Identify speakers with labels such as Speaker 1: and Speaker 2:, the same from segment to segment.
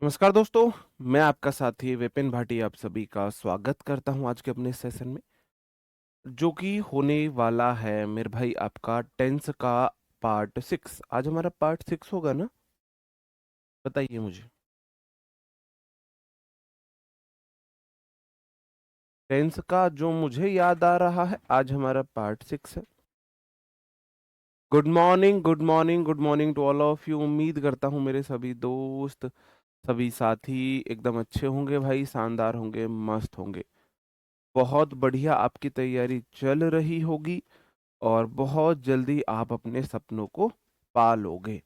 Speaker 1: नमस्कार दोस्तों, मैं आपका साथी विपिन भाटी आप सभी का स्वागत करता हूं आज के अपने सेशन में, जो कि होने वाला है मेरे भाई आपका टेंस का पार्ट 6। आज हमारा पार्ट 6 होगा ना? बताइए मुझे। टेंस का जो मुझे याद आ रहा है आज हमारा पार्ट 6 है। Good morning, good morning, good morning to all of you. उम्मीद करता हूं मेरे सभी दोस्त, सभी साथी एकदम अच्छे होंगे भाई, शानदार होंगे, मस्त होंगे। बहुत बढ़िया आपकी तैयारी चल रही होगी और बहुत जल्दी आप अपने सपनों को पा लोगे,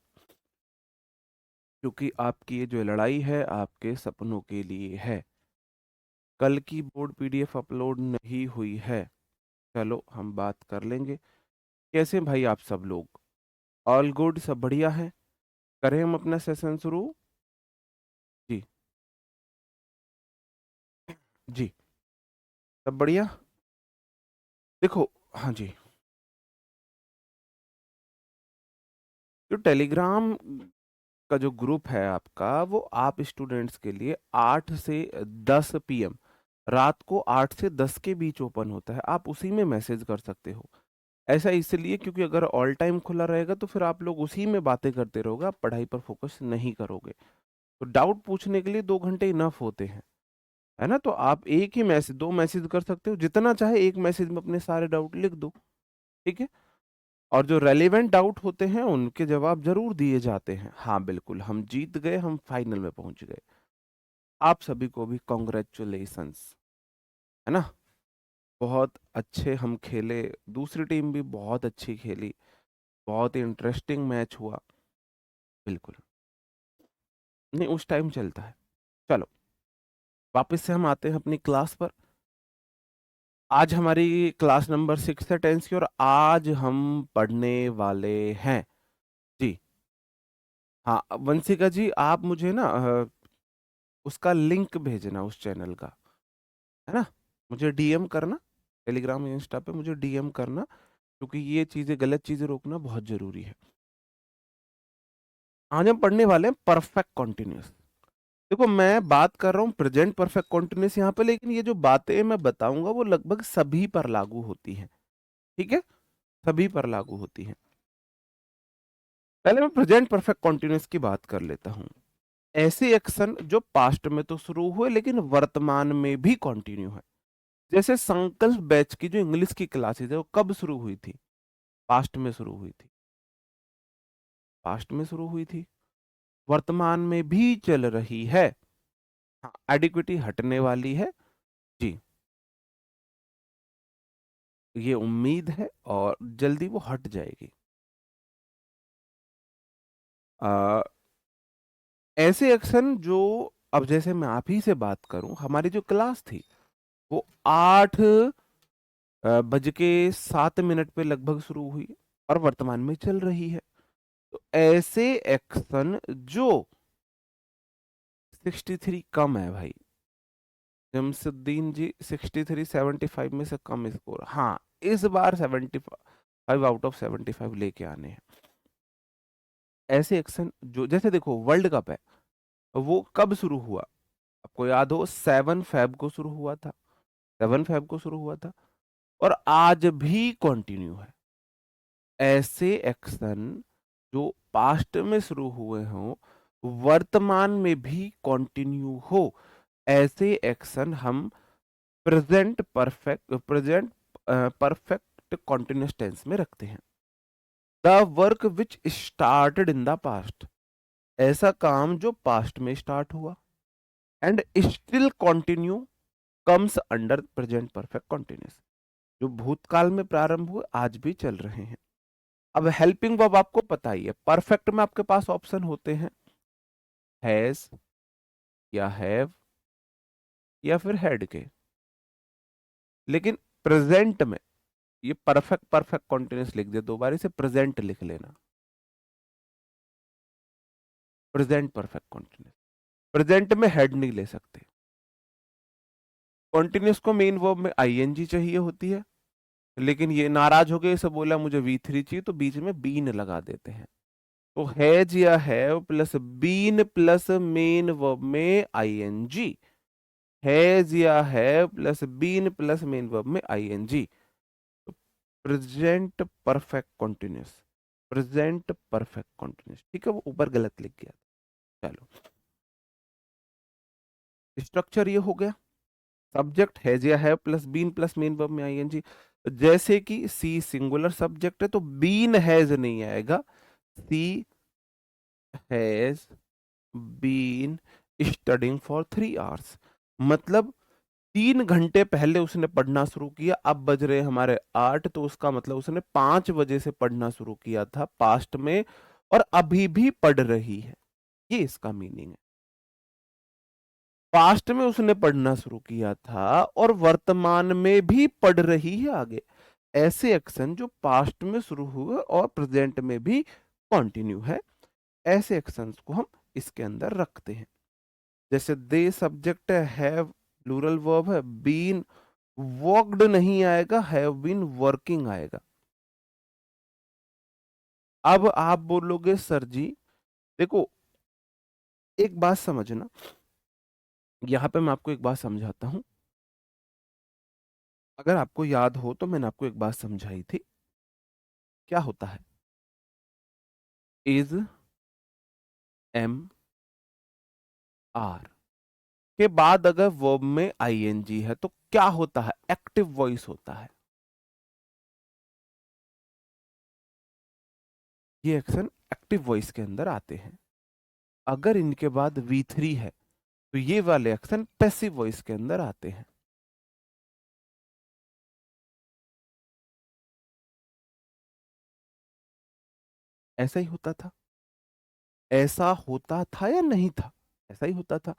Speaker 1: क्योंकि आपकी ये जो लड़ाई है आपके सपनों के लिए है। कल की बोर्ड पीडीएफ अपलोड नहीं हुई है। चलो हम बात कर लेंगे। कैसे भाई आप सब लोग? ऑल गुड, सब बढ़िया है? करें हम अपना सेशन शुरू? जी। जी। सब बढ़िया। देखो, हाँ जी, जो टेलीग्राम का जो ग्रुप है आपका, वो आप स्टूडेंट्स के लिए 8 से 10 पीएम, रात को 8 से 10 के बीच ओपन होता है। आप उसी में मैसेज कर सकते हो। ऐसा इसलिए क्योंकि अगर ऑल टाइम खुला रहेगा तो फिर आप लोग उसी में बातें करते रहोगे, आप पढ़ाई पर फोकस नहीं करोगे। तो डाउट पूछने के लिए 2 घंटे इनफ होते हैं, है ना? तो आप एक ही मैसेज, 2 मैसेज कर सकते हो, जितना चाहे एक मैसेज में अपने सारे डाउट लिख दो। ठीक है? और जो रेलेवेंट डाउट होते हैं उनके जवाब जरूर दिए जाते हैं। हाँ बिल्कुल, हम जीत गए, हम फाइनल में पहुंच गए। आप सभी को भी कॉन्ग्रेचुलेशंस, है ना? बहुत अच्छे हम खेले, दूसरी टीम भी बहुत अच्छी खेली, बहुत ही इंटरेस्टिंग मैच हुआ। बिल्कुल। नहीं, उस टाइम चलता है। चलो, वापस से हम आते हैं अपनी क्लास पर। आज हमारी क्लास नंबर 6 है टेंस की, और आज हम पढ़ने वाले हैं। जी हाँ, वंशिका जी आप मुझे ना उसका लिंक भेजना, उस चैनल का, है ना? मुझे डीएम करना, टेलीग्राम इंस्टा पे मुझे डीएम करना, क्योंकि ये चीजें, गलत चीजें रोकना बहुत जरूरी है। आज हम पढ़ने वाले हैं परफेक्ट कॉन्टिन्यूस। देखो, मैं बात कर रहा हूँ प्रेजेंट परफेक्ट कॉन्टिन्यूस यहाँ पे, लेकिन ये जो बातें मैं बताऊंगा वो लगभग सभी पर लागू होती हैं। ठीक है? सभी पर लागू होती हैं। पहले मैं प्रेजेंट परफेक्ट कॉन्टिन्यूस की बात कर लेता हूँ। ऐसे एक्शन जो पास्ट में तो शुरू हुए लेकिन वर्तमान में भी कंटिन्यू है। जैसे संकल्प बैच की जो इंग्लिश की क्लासेस है वो कब शुरू हुई थी? पास्ट में शुरू हुई थी। पास्ट में शुरू हुई थी, वर्तमान में भी चल रही है। हाँ, एडिक्विटी हटने वाली है। जी, ये उम्मीद है और जल्दी वो हट जाएगी। आ, ऐसे एक्शन जो, अब जैसे मैं आप ही से बात करूं, हमारी जो क्लास थी वो 8 बज के 7 मिनट पे लगभग शुरू हुई और वर्तमान में चल रही है। तो ऐसे एक्शन जो 63 कम है भाई, जमशुद्दीन जी 63, 75 में से कम स्कोर। हाँ, इस बार 75 आउट ऑफ 75 लेके आने हैं। ऐसे एक्शन जो, जैसे देखो वर्ल्ड कप है, वो कब शुरू हुआ? आपको याद हो, 7 फेब को शुरू हुआ था। 7 फेब को शुरू हुआ था और आज भी कंटिन्यू है। ऐसे एक्शन जो पास्ट में शुरू हुए हों, वर्तमान में भी कंटिन्यू हो, ऐसे एक्शन हम प्रेजेंट परफेक्ट कॉन्टिन्यूस टेंस में रखते हैं। The work which started in the past, ऐसा काम जो पास्ट में स्टार्ट हुआ, and still continue comes under present perfect continuous, जो भूतकाल में प्रारंभ हुए आज भी चल रहे हैं। अब हेल्पिंग वर्ब आपको पता ही है, परफेक्ट में आपके पास ऑप्शन होते हैं हैज या हैव या फिर हैड के, लेकिन प्रेजेंट में ये परफेक्ट परफेक्ट कॉन्टिन्यूस लिख दे, दोबारा इसे प्रेजेंट लिख लेना, प्रेजेंट परफेक्ट कॉन्टिन्यूस। प्रेजेंट में हेड नहीं ले सकते। कॉन्टिन्यूस को मेन वर्ब में आईएनजी चाहिए होती है, लेकिन ये नाराज हो गए, इसे बोला मुझे V3 चाहिए, तो बीच में बीन लगा देते हैं। तो हैज या have plus been plus main verb में आईएनजी, हैज या have plus been plus main verb में आईएनजी। तो present perfect continuous, present perfect continuous, ठीक है, वो ऊपर गलत लिख गया। चलो, स्ट्रक्चर ये हो गया, सब्जेक्ट हैज या have plus been plus main verb में आईएनजी। जैसे कि सी सिंगुलर सब्जेक्ट है तो बीन हैज नहीं आएगा, she has been studying for 3 hours, मतलब 3 घंटे पहले उसने पढ़ना शुरू किया, अब बज रहे हमारे 8, तो उसका मतलब उसने 5 बजे से पढ़ना शुरू किया था पास्ट में, और अभी भी पढ़ रही है, ये इसका मीनिंग है। पास्ट में उसने पढ़ना शुरू किया था और वर्तमान में भी पढ़ रही है आगे। ऐसे एक्शन जो पास्ट में शुरू हुए और प्रेजेंट में भी कंटिन्यू है, ऐसे एक्शंस को हम इसके अंदर रखते हैं। जैसे दे सब्जेक्ट है, हैव प्लूरल वर्ब है, बीन वर्कड नहीं आएगा, हैव बीन वर्किंग आएगा। अब आप बोलोगे सर जी, देखो एक बात समझना, यहां पे मैं आपको एक बात समझाता हूं, अगर आपको याद हो तो मैंने आपको एक बात समझाई थी। क्या होता है, इज, एम, आर के बाद अगर वर्ब में आईएनजी है तो क्या होता है, एक्टिव वॉइस होता है। ये एक्शन एक्टिव वॉइस के अंदर आते हैं। अगर इनके बाद V3 है तो ये वाले एक्शन पैसिव वॉइस के अंदर आते हैं। ऐसा ही होता था, ऐसा होता था या नहीं था, ऐसा ही होता था।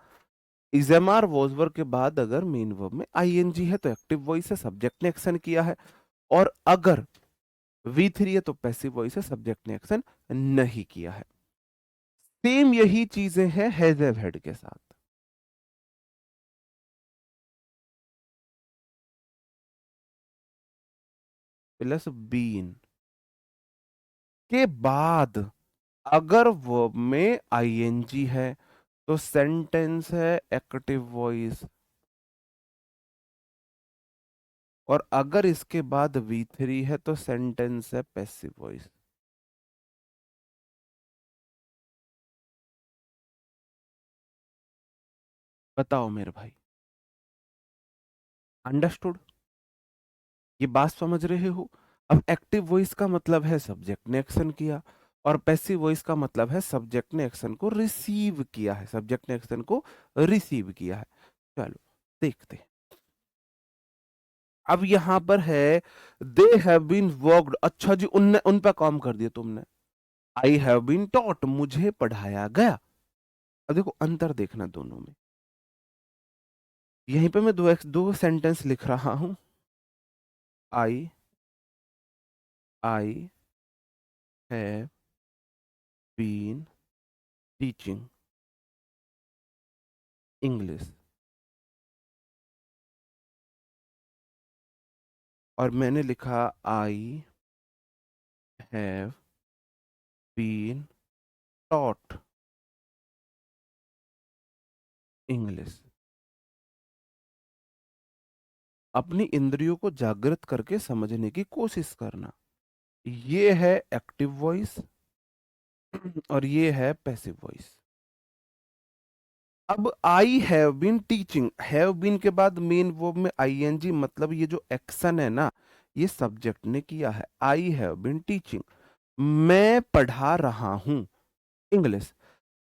Speaker 1: इजेमार वॉजवर के बाद अगर मेन वर्ब में आईएनजी है तो एक्टिव वॉइस है, सब्जेक्ट ने एक्शन किया है, और अगर V3 है तो पैसिव वॉइस है, सब्जेक्ट ने एक्शन नहीं किया है। सेम यही चीजें हैं हैज हैव हैड के साथ। प्लस बीन के बाद अगर वर्ब में आईएनजी है तो सेंटेंस है एक्टिव वॉइस, और अगर इसके बाद V3 है तो सेंटेंस है पैसिव वॉइस। बताओ मेरे भाई, अंडरस्टूड? ये बात समझ रहे हो? अब एक्टिव वॉइस का मतलब है सब्जेक्ट ने एक्शन किया, और पैसिव वॉइस का मतलब है सब्जेक्ट ने एक्शन को रिसीव किया है, सब्जेक्ट ने एक्शन को रिसीव किया है। चलो देखते हैं। अब यहां पर है दे हैव बीन वर्कड, अच्छा जी, उनने उन पर काम कर दिया तुमने। आई हैव बीन टॉट, मुझे पढ़ाया गया। अब देखो अंतर देखना दोनों में, यहीं पे मैं दो सेंटेंस लिख रहा हूं। I I have been teaching English, और मैंने लिखा I have been taught English. अपनी इंद्रियों को जागृत करके समझने की कोशिश करना, ये है एक्टिव वॉइस और ये है पैसिव वॉइस। अब I have been teaching, have been के बाद मेन वर्ब में आईएनजी, मतलब ये जो एक्शन है ना, ये सब्जेक्ट ने किया है। आई हैव बीन टीचिंग, मैं पढ़ा रहा हूं English.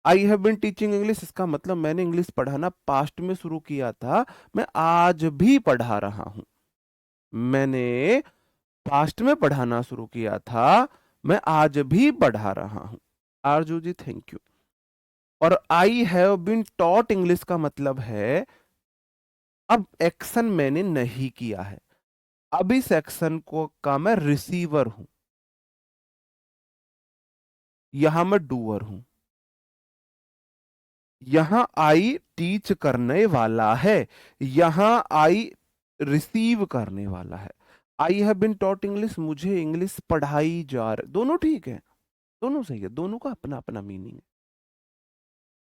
Speaker 1: I have been teaching English, इसका मतलब मैंने इंग्लिश पढ़ाना पास्ट में शुरू किया था, मैं आज भी पढ़ा रहा हूं। मैंने पास्ट में पढ़ाना शुरू किया था, मैं आज भी पढ़ा रहा हूं। आरजू जी थैंक यू। और I have been taught English का मतलब है अब एक्शन मैंने नहीं किया है, अब इस एक्शन को का मैं रिसीवर हूं, यहां मैं डूअर हूं। यहां आई टीच करने वाला है, यहां आई रिसीव करने वाला है। I have been taught English, मुझे इंग्लिश पढ़ाई जा रही, दोनों ठीक है। दोनों सही है, दोनों का अपना अपना मीनिंग है।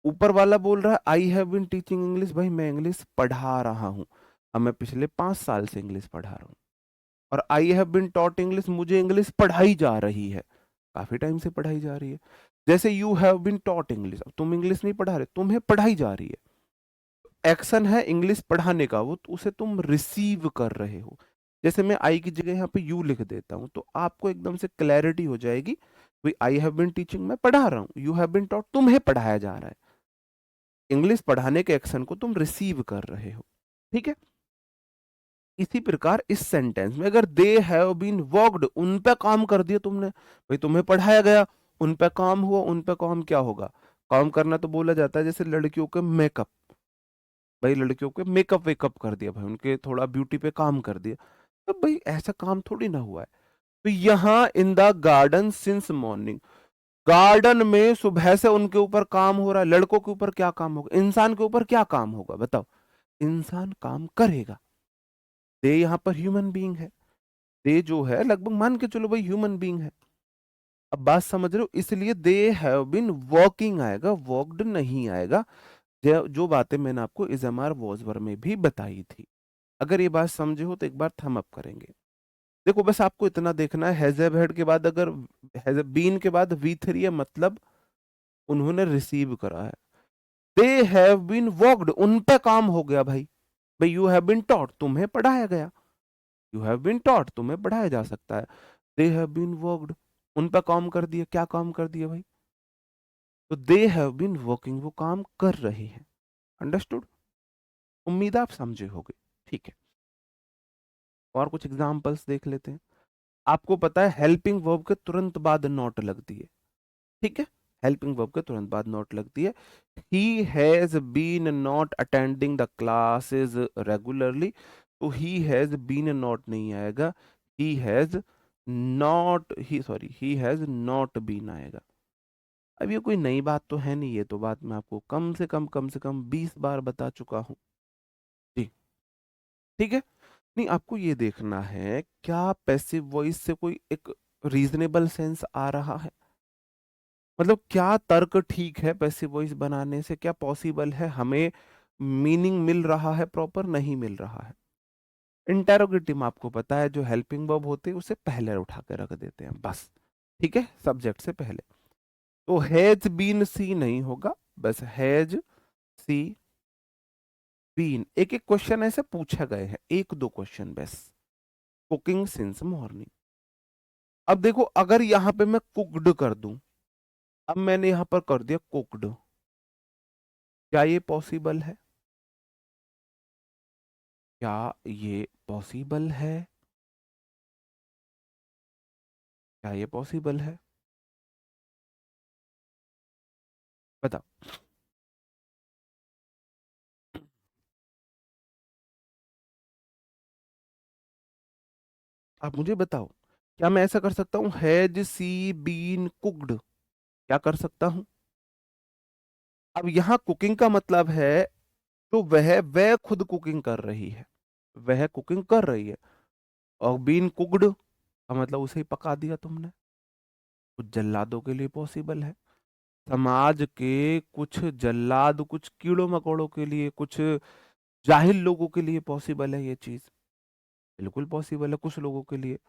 Speaker 1: ऊपर वाला बोल रहा है I have been teaching English, भाई मैं इंग्लिश पढ़ा रहा हूँ, अब मैं पिछले 5 साल से इंग्लिश पढ़ा रहा हूँ। और I have been taught English, मुझे इंग्लिश पढ़ाई जा रही है, काफी टाइम से पढ़ाई जा रही है। जैसे you have been taught English, अब तुम इंग्लिश नहीं पढ़ा रहे, तुम्हें पढ़ाई जा रही है, एक्शन है इंग्लिश पढ़ाने का, वो तो उसे तुम रिसीव कर रहे हो। जैसे मैं आई की जगह यहाँ पे यू लिख देता हूँ तो आपको एकदम से क्लैरिटी हो जाएगी, भाई आई हैव बीन टीचिंग मैं पढ़ा रहा हूँ, यू हैव बीन टॉट तुम्हें पढ़ाया जा रहा है, इंग्लिश पढ़ाने के एक्शन को तुम रिसीव कर रहे हो। ठीक है। इसी प्रकार इस सेंटेंस में अगर दे हैव बीन वर्कड, उन पे काम कर दिया तुमने, भाई तुम्हें पढ़ाया गया, उन पे काम हुआ, उन पे काम क्या होगा, काम करना तो बोला जाता है जैसे लड़कियों के मेकअप, भाई लड़कियों के मेकअप वेकअप कर दिया, भाई उनके थोड़ा ब्यूटी पे काम कर दिया, तो भाई ऐसा काम थोड़ी ना हुआ है। तो यहाँ in the garden since morning, garden में सुबह से उनके ऊपर काम हो रहा है, लड़कों के ऊपर क्या काम होगा, इंसान के ऊपर क्या काम होगा बताओ, इंसान काम करेगा। दे यहाँ पर ह्यूमन बीइंग है, दे जो है लगभग मान के चलो भाई ह्यूमन बीइंग है। अब बात समझ रहे हो, इसलिए दे हैव बीन वर्किंग आएगा, वर्कड नहीं आएगा। जो बातें मैंने आपको इज एम आर वॉजवर में भी बताई थी, अगर ये बात समझे हो तो एक बार थम अप करेंगे। देखो बस आपको इतना देखना है, हैज़ हैड के बाद अगर हैज़ बीन के बाद V3 है, मतलब उन्होंने रिसीव करा है। दे हैव बीन वर्कड, उन पे काम हो गया भाई, भाई यू हैव बीन टॉट तुम्हें पढ़ाया गया, यू हैव बीन टॉट तुम्हें पढ़ाया जा सकता है, दे हैव बीन वर्कड उन पे काम कर दिया, क्या काम कर दिया भाई, तो दे हैव बीन वर्किंग, वो काम कर रहे हैं। अंडरस्टूड, उम्मीद है आप समझे होगे। ठीक है, और कुछ एग्जांपल्स देख लेते हैं। आपको पता है हेल्पिंग वर्ब के तुरंत बाद नॉट लगती है, ठीक है, हेल्पिंग वर्ब के तुरंत बाद नॉट लगती है। He has been not attending the classes regularly, तो ही हैज बीन नॉट नहीं आएगा, he has not, he sorry he has not been आएगा। अब ये कोई नई बात तो है नहीं, ये तो बात मैं आपको कम से कम 20 बार बता चुका हूं जी। ठीक है, नहीं आपको ये देखना है क्या पैसिव वॉइस से कोई एक रीजनेबल सेंस आ रहा है, मतलब क्या तर्क ठीक है पैसिव वॉइस बनाने से, क्या पॉसिबल है, हमें मीनिंग मिल रहा है प्रॉपर, नहीं मिल रहा है। इंटेरोगेटिव में आपको पता है जो हेल्पिंग वर्ब होते हैं उसे पहले उठा के रख देते हैं बस, ठीक है, सब्जेक्ट से पहले। तो हैज बीन सी नहीं होगा, बस हैज सी बीन। एक एक क्वेश्चन ऐसे पूछा गए हैं, एक दो क्वेश्चन बस। कुकिंग सिंस मॉर्निंग, अब देखो अगर यहां पे मैं कुकड कर दूं, अब मैंने यहां पर कर दिया कुकड, क्या ये पॉसिबल है, क्या ये पॉसिबल है, क्या ये पॉसिबल है, बताओ। आप मुझे बताओ, क्या मैं ऐसा कर सकता हूं हैज सी बीन कुक्ड, क्या कर सकता हूं। अब यहां कुकिंग का मतलब है तो वह खुद कुकिंग कर रही है, वह कुकिंग कर रही है, और बीन कुक्ड का मतलब उसे ही पका दिया तुमने। कुछ जल्लादों के लिए पॉसिबल है, समाज के कुछ जल्लाद, कुछ कीड़ों मकोड़ों के लिए, कुछ जाहिल लोगों के लिए पॉसिबल है ये चीज, बिल्कुल पॉसिबल है कुछ लोगों के लिए,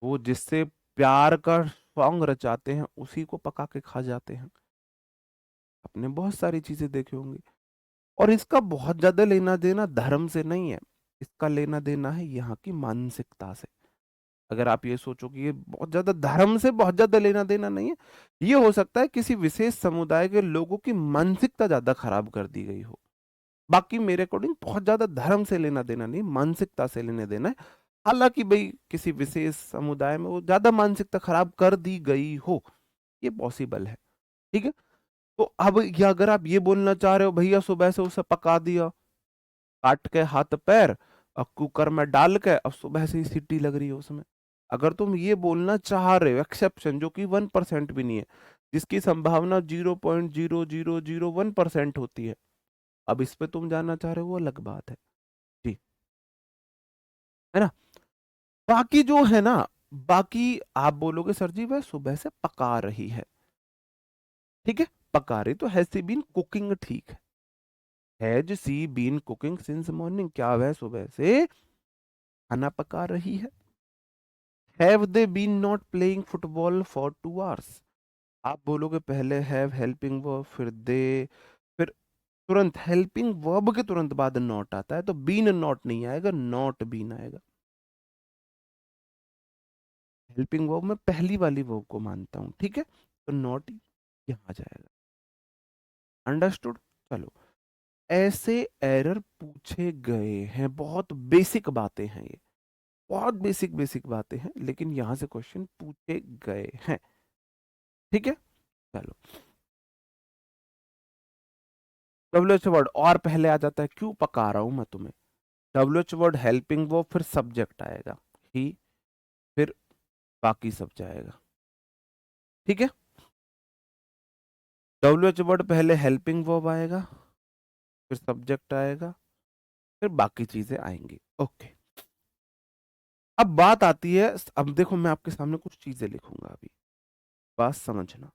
Speaker 1: वो जिससे प्यार का सॉन्ग रचाते हैं उसी को पका के खा जाते हैं। आपने बहुत सारी चीजें देखी होंगी, और इसका बहुत ज्यादा लेना देना धर्म से नहीं है, इसका लेना देना है यहाँ की मानसिकता से। अगर आप ये सोचो कि ये बहुत ज्यादा धर्म से बहुत ज्यादा लेना देना नहीं है, ये हो सकता है किसी विशेष समुदाय के लोगों की मानसिकता ज्यादा खराब कर दी गई हो। बाकी मेरे अकॉर्डिंग बहुत ज्यादा धर्म से लेना देना नहीं, मानसिकता से लेने देना है। हालांकि भाई किसी विशेष समुदाय में वो ज्यादा मानसिकता खराब कर दी गई हो, ये पॉसिबल है। ठीक है, तो अब ये अगर आप ये बोलना चाह रहे हो भैया सुबह से उसे पका दिया, काट के हाथ पैर और कुकर में डाल के, अब सुबह से ही सीटी लग रही है उसमें, अगर तुम ये बोलना चाह रहे हो, एक्सेप्शन जो कि 1% भी नहीं है, जिसकी संभावना 0.0001% होती है, अब इस पे तुम जानना चाह रहे हो वो अलग बात है जी, है ना। बाकी जो है ना, बाकी आप बोलोगे सर जी वह सुबह से पका रही है, ठीक है, पका रही तो हैज सी बीन कुकिंग, ठीक है। Has she been cooking since morning, क्या वह सुबह से खाना पका रही है। Have they been not playing football for 2 hours, आप बोलोगे पहले हैव हेल्पिंग वर्ब, फिर दे, फिर तुरंत हेल्पिंग वर्ब के तुरंत बाद नॉट आता है, तो बीन नॉट नहीं आएगा, नॉट बीन आएगा। हेल्पिंग वर्ब में पहली वाली वर्ब को मानता हूं, ठीक है, तो नॉट यहां जाएगा। अंडरस्टूड। चलो, ऐसे एरर पूछे गए हैं, बहुत बेसिक बातें हैं ये, बहुत बेसिक बेसिक बातें हैं, लेकिन यहां से क्वेश्चन पूछे गए हैं, ठीक है। चलो, डब्ल्यूएच वर्ड और पहले आ जाता है, क्यों पका रहा हूं मैं तुम्हें। डब्ल्यूएच वर्ड हेल्पिंग वर्ब, फिर सब्जेक्ट आएगा ही, फिर बाकी सब जाएगा, ठीक है। डब्ल्यूएच वर्ड पहले हेल्पिंग वर्ब आएगा, फिर सब्जेक्ट आएगा, फिर बाकी चीजें आएंगी, ओके। अब बात आती है, अब देखो मैं आपके सामने कुछ चीजें लिखूंगा अभी, बात समझना।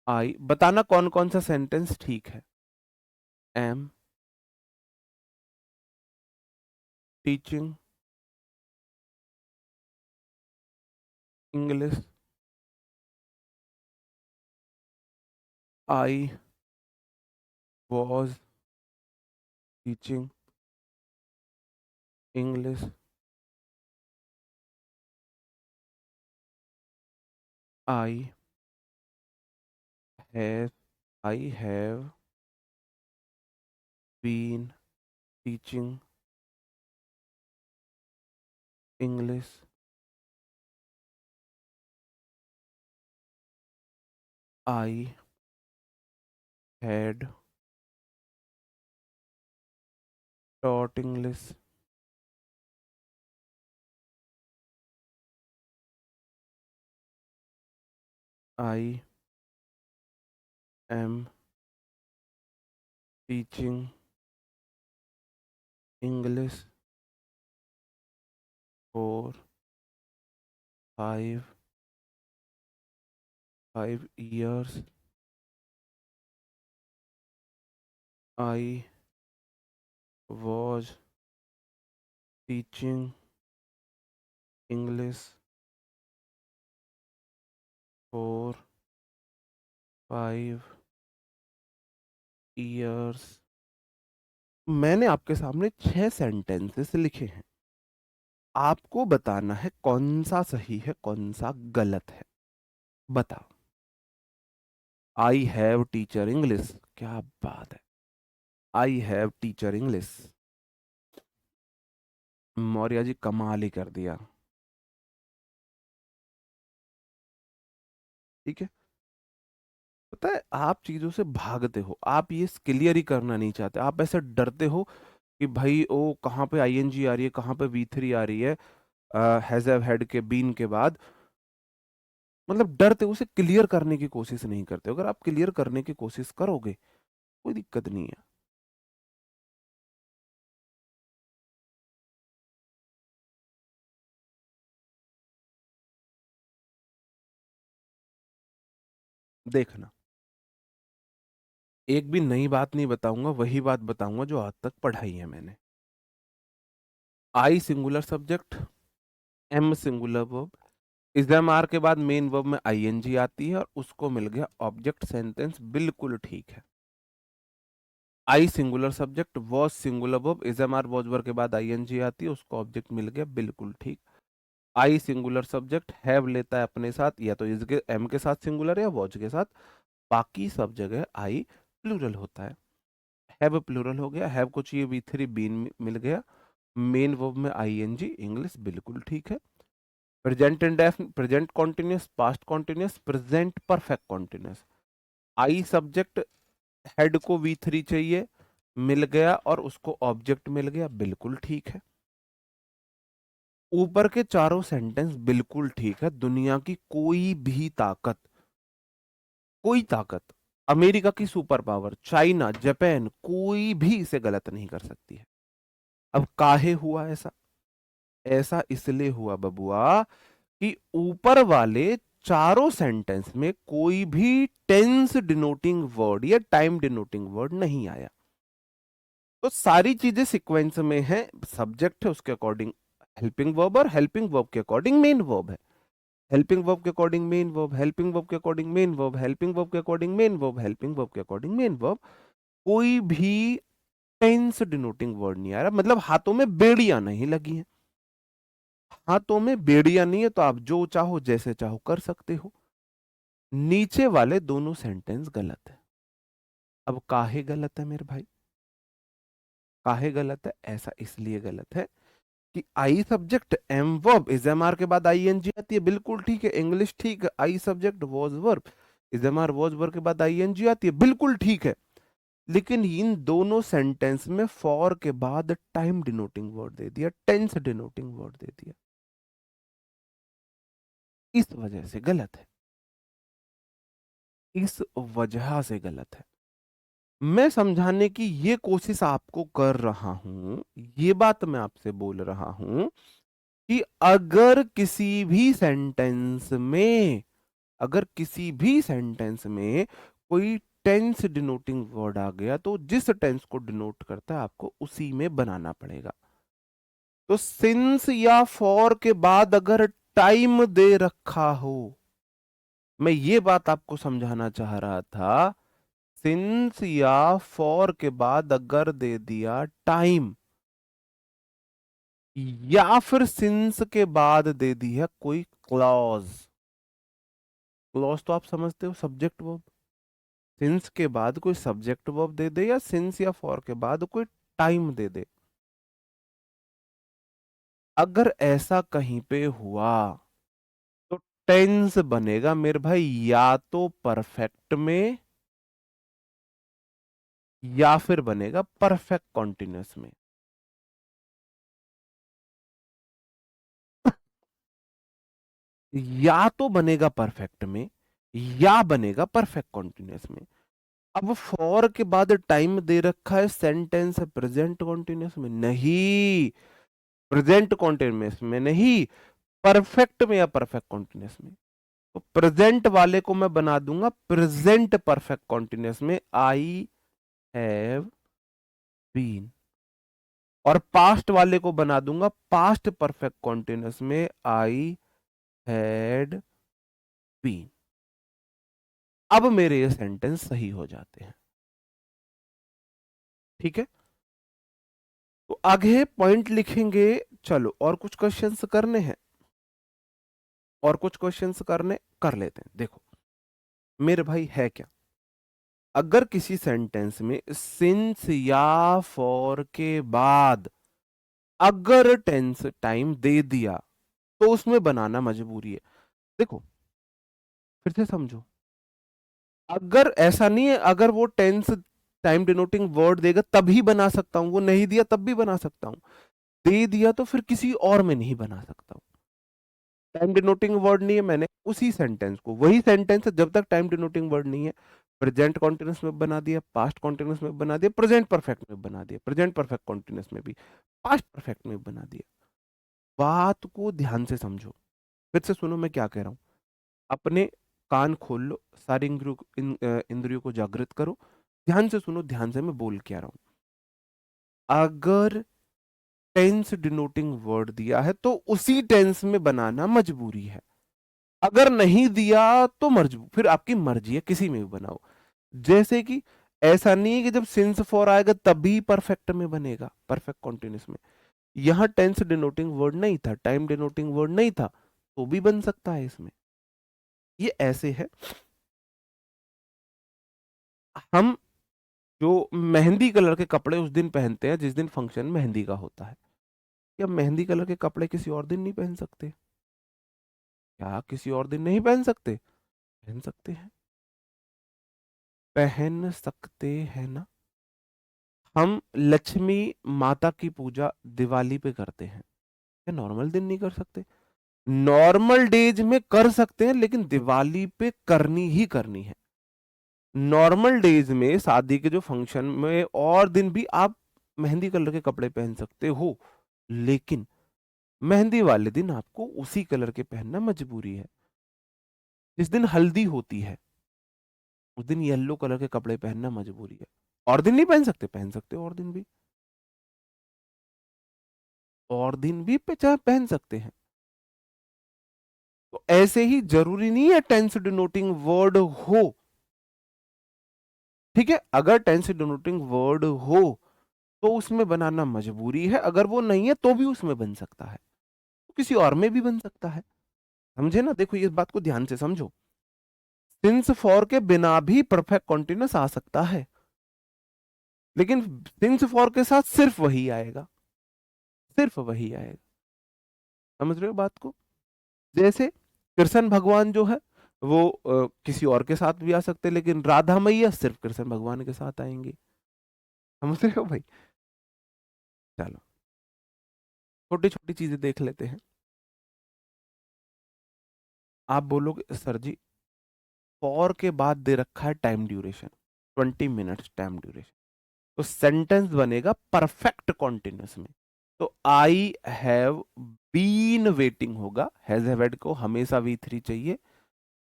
Speaker 1: आई, बताना कौन कौन सा सेंटेंस ठीक है। Am teaching English, I was teaching English, I have, I have been teaching English, I had taught English, I am teaching English for 5 years, I was teaching English for 5 years। मैंने आपके सामने 6 sentences लिखे हैं, आपको बताना है कौन सा सही है कौन सा गलत है, बताओ। आई हैव टीचर इंग्लिश, क्या बात है, I have teacher English, Maurya ji कमाल ही कर दिया, ठीक है। पता है आप चीजों से भागते हो, आप ये क्लियर ही करना नहीं चाहते, आप ऐसे डरते हो कि भाई ओ कहाँ पे आईएनजी आ रही है, कहाँ पे वी3 आ रही है, हैज हैव हैड के बीन के बाद, मतलब डरते हो, उसे क्लियर करने की कोशिश नहीं करते। अगर आप क्लियर करने की कोशिश करोगे कोई दिक्कत नहीं है। देखना, एक भी नई बात नहीं बताऊंगा, वही बात बताऊंगा जो आज तक पढ़ाई है मैंने। I singular subject, am singular verb, is am are के बाद मेन वर्ब में आईएनजी आती है और उसको मिल गया ऑब्जेक्ट, सेंटेंस बिल्कुल ठीक है। I singular subject, was singular verb, is am are was verb के बाद आईएनजी आती है, उसको ऑब्जेक्ट मिल गया, बिल्कुल ठीक। आई सिंगुलर सब्जेक्ट, हैव लेता है अपने साथ या तो इज के एम के साथ सिंगुलर या वॉज के साथ, बाकी सब जगह आई प्लूरल होता है। हैव प्लूरल हो गया, हैव को चाहिए वी3 बीन मिल गया, मेन वर्ब में आईएनजी इंग्लिश बिल्कुल ठीक है। Present indefinite, present continuous, past continuous, present perfect continuous, I subject, head को वी3 चाहिए, मिल गया और उसको ऑब्जेक्ट मिल गया, बिल्कुल ठीक है। ऊपर के चारों सेंटेंस बिल्कुल ठीक है, दुनिया की कोई भी ताकत, कोई ताकत, अमेरिका की सुपर पावर, चाइना, जापान, कोई भी इसे गलत नहीं कर सकती है। अब काहे हुआ ऐसा? ऐसा इसलिए हुआ बबुआ कि ऊपर वाले चारों सेंटेंस में कोई भी टेंस डिनोटिंग वर्ड या टाइम डिनोटिंग वर्ड नहीं आया। तो सारी चीजें सीक्वेंस में है, सब्जेक्ट है उसके अकॉर्डिंग हेल्पिंग वर्ब, और हेल्पिंग वर्ब के अकॉर्डिंग मेन वर्ब है, हेल्पिंग वर्ब के according main verb, helping verb के according main verb, helping verb के according main verb, helping verb के अकॉर्डिंग मेन वर्ब। कोई भी टेंस डिनोटिंग वर्ड नहीं आ रहा, मतलब हाथों में बेड़ियां नहीं लगी हैं। हाथों में बेड़ियां नहीं है तो आप जो चाहो जैसे चाहो कर सकते हो। नीचे वाले दोनों सेंटेंस गलत है। अब काहे गलत है मेरे भाई? काहे गलत है? ऐसा इसलिए गलत है कि I subject am verb, is am are के बाद आई एन जी आती है, बिल्कुल ठीक है, इंग्लिश ठीक है। I subject was verb, is am are was verb के बाद आई एन जी आती है, बिल्कुल ठीक है। लेकिन इन दोनों सेंटेंस में फॉर के बाद टाइम डिनोटिंग वर्ड दे दिया, टेंस डिनोटिंग वर्ड दे दिया, इस वजह से गलत है, इस वजह से गलत है। मैं समझाने की ये कोशिश आपको कर रहा हूं, ये बात मैं आपसे बोल रहा हूं कि अगर किसी भी सेंटेंस में, अगर किसी भी सेंटेंस में कोई टेंस डिनोटिंग वर्ड आ गया तो जिस टेंस को डिनोट करता है आपको उसी में बनाना पड़ेगा। तो सिंस या फॉर के बाद अगर टाइम दे रखा हो, मैं ये बात आपको समझाना चाह रहा था, सिंस या फॉर के बाद अगर दे दिया टाइम, या फिर सिंस के बाद दे दी है कोई क्लॉज, क्लॉज तो आप समझते हो, सब्जेक्ट वर्ब, सिंस के बाद कोई सब्जेक्ट वर्ब दे दे या सिंस या फॉर के बाद कोई टाइम दे दे, अगर ऐसा कहीं पे हुआ तो टेंस बनेगा मेरे भाई या तो परफेक्ट में या फिर बनेगा परफेक्ट कॉन्टिन्यूअस में। या तो बनेगा परफेक्ट में या बनेगा परफेक्ट कॉन्टिन्यूअस में। अब फॉर के बाद टाइम दे रखा है, सेंटेंस है प्रेजेंट कॉन्टिन्यूअस में नहीं, प्रेजेंट कॉन्टिन्यूअस में नहीं, परफेक्ट में या परफेक्ट कॉन्टिन्यूअस में। तो प्रेजेंट वाले को मैं बना दूंगा प्रेजेंट परफेक्ट कॉन्टिन्यूअस में, आई हैव बीन, और पास्ट वाले को बना दूंगा पास्ट परफेक्ट कॉन्टिन्यूअस में, आई हैड बीन। अब मेरे ये सेंटेंस सही हो जाते हैं, ठीक है। तो आगे पॉइंट लिखेंगे। चलो और कुछ क्वेश्चंस करने हैं, और कुछ क्वेश्चंस करने कर लेते हैं। देखो मेरे भाई है क्या, अगर किसी सेंटेंस में सिंस या फॉर के बाद अगर टेंस टाइम दे दिया तो उसमें बनाना मजबूरी है। देखो फिर से समझो, अगर ऐसा नहीं है अगर वो टेंस टाइम डिनोटिंग वर्ड देगा तभी बना सकता हूं, वो नहीं दिया तब भी बना सकता हूं, दे दिया तो फिर किसी और में नहीं बना सकता हूं। टाइम डिनोटिंग वर्ड नहीं है, मैंने उसी सेंटेंस को, वही सेंटेंस है, जब तक टाइम डिनोटिंग वर्ड नहीं है, प्रेजेंट कॉन्टिन्यूअस में बना दिया, पास्ट कॉन्टिन्यूअस में बना दिया, प्रेजेंट परफेक्ट में बना दिया, प्रेजेंट परफेक्ट कॉन्टिन्यूअस में भी, पास्ट परफेक्ट में बना दिया। बात को ध्यान से समझो, फिर से सुनो मैं क्या कह रहा हूं, अपने कान खोल लो, सारी इंद्रियों को जागृत करो, ध्यान से सुनो, ध्यान से मैं बोल क्या रहा हूं। अगर टेंस डिनोटिंग वर्ड दिया है तो उसी टेंस में बनाना मजबूरी है, अगर नहीं दिया तो मर्जी, फिर आपकी मर्जी है किसी में भी बनाओ। जैसे कि ऐसा नहीं है कि जब सिंस फॉर आएगा तभी परफेक्ट में बनेगा, परफेक्ट कॉन्टिन्यूस में, यहां टेंस डिनोटिंग वर्ड नहीं था, टाइम डिनोटिंग वर्ड नहीं था, तो भी बन सकता है इसमें। ये ऐसे है, हम जो मेहंदी कलर के कपड़े उस दिन पहनते हैं जिस दिन फंक्शन मेहंदी का होता है, क्या मेहंदी कलर के कपड़े किसी और दिन नहीं पहन सकते? क्या किसी और दिन नहीं पहन सकते? पहन सकते हैं, पहन सकते हैं ना। हम लक्ष्मी माता की पूजा दिवाली पे करते हैं, क्या नॉर्मल दिन नहीं कर सकते? नॉर्मल डेज में कर सकते हैं लेकिन दिवाली पे करनी ही करनी है। नॉर्मल डेज में शादी के जो फंक्शन में और दिन भी आप मेहंदी कलर के कपड़े पहन सकते हो, लेकिन मेहंदी वाले दिन आपको उसी कलर के पहनना मजबूरी है। जिस दिन हल्दी होती है उस दिन येलो कलर के कपड़े पहनना मजबूरी है। और दिन नहीं पहन सकते और दिन भी, और दिन भी पहन सकते हैं। तो ऐसे ही जरूरी नहीं है टेंस डिनोटिंग वर्ड हो, ठीक है। अगर टेंस डिनोटिंग वर्ड हो तो उसमें बनाना मजबूरी है, अगर वो नहीं है तो भी उसमें बन सकता है, तो किसी और में भी बन सकता है। समझे ना? देखो, इस बात को ध्यान से समझो। सिंस फॉर के बिना भी परफेक्ट कॉन्टिन्यूस आ सकता है, लेकिन सिंस फॉर के साथ सिर्फ वही आएगा, सिर्फ वही आएगा। समझ रहे हो बात को? जैसे कृष्ण भगवान जो है वो किसी और के साथ भी आ सकते हैं, लेकिन राधा मैया सिर्फ कृष्ण भगवान के साथ आएंगे। समझ रहे हो भाई? चलो, छोटी छोटी चीजें देख लेते हैं। आप बोलोगे सर जी, फॉर के बाद दे रखा है time duration 20 minutes time duration, तो सेंटेंस बनेगा परफेक्ट कॉन्टिन्यूस में। तो आई हैव बीन वेटिंग होगा, हैज हैव हैड को हमेशा V3 चाहिए।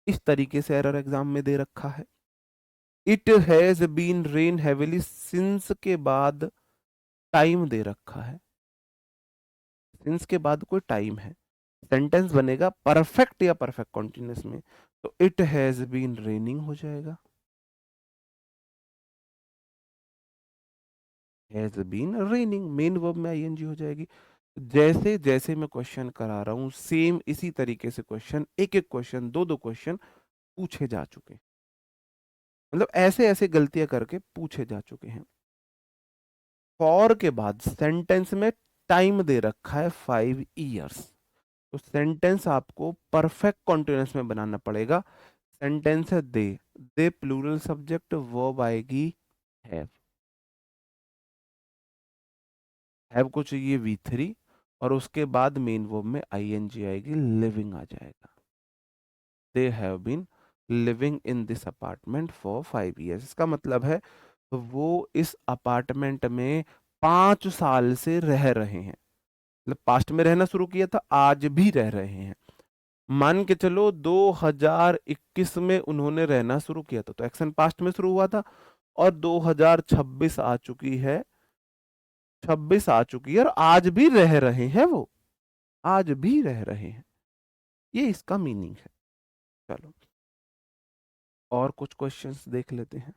Speaker 1: इस तरीके से एरर एग्जाम में दे रखा है। It has been rain heavily, since के बाद टाइम दे रखा है, सिंस के बाद कोई टाइम है, सेंटेंस बनेगा परफेक्ट या परफेक्ट कॉन्टिन्यूस में, तो इट हैज बीन रेनिंग हो जाएगा। Has been raining main verb में आईएनजी हो जाएगी। जैसे जैसे मैं क्वेश्चन करा रहा हूं सेम इसी तरीके से क्वेश्चन, एक एक क्वेश्चन, दो दो क्वेश्चन पूछे जा चुके हैं, मतलब ऐसे ऐसे गलतियां करके पूछे जा चुके हैं। फॉर के बाद सेंटेंस में टाइम दे रखा है 5 इयर्स, तो सेंटेंस आपको परफेक्ट कॉन्टिन्यूस में बनाना पड़ेगा। सेंटेंस है दे प्लूरल सब्जेक्ट, वर्ब आएगी हैव को चाहिए V3, और उसके बाद मेन वर्ब में आईएनजी आएगी, लिविंग आ जाएगा। They have been living in this apartment for 5 years, इसका मतलब है वो इस अपार्टमेंट में 5 साल से रह रहे हैं, मतलब पास्ट में रहना शुरू किया था, आज भी रह रहे हैं। मान के चलो 2021 में उन्होंने रहना शुरू किया था, तो एक्शन पास्ट में शुरू हुआ था, और 2026 आ चुकी है, 26 आ चुकी है, और आज भी रह रहे हैं वो, आज भी रह रहे हैं। ये इसका मीनिंग है। चलो, और कुछ क्वेश्चंस देख लेते हैं।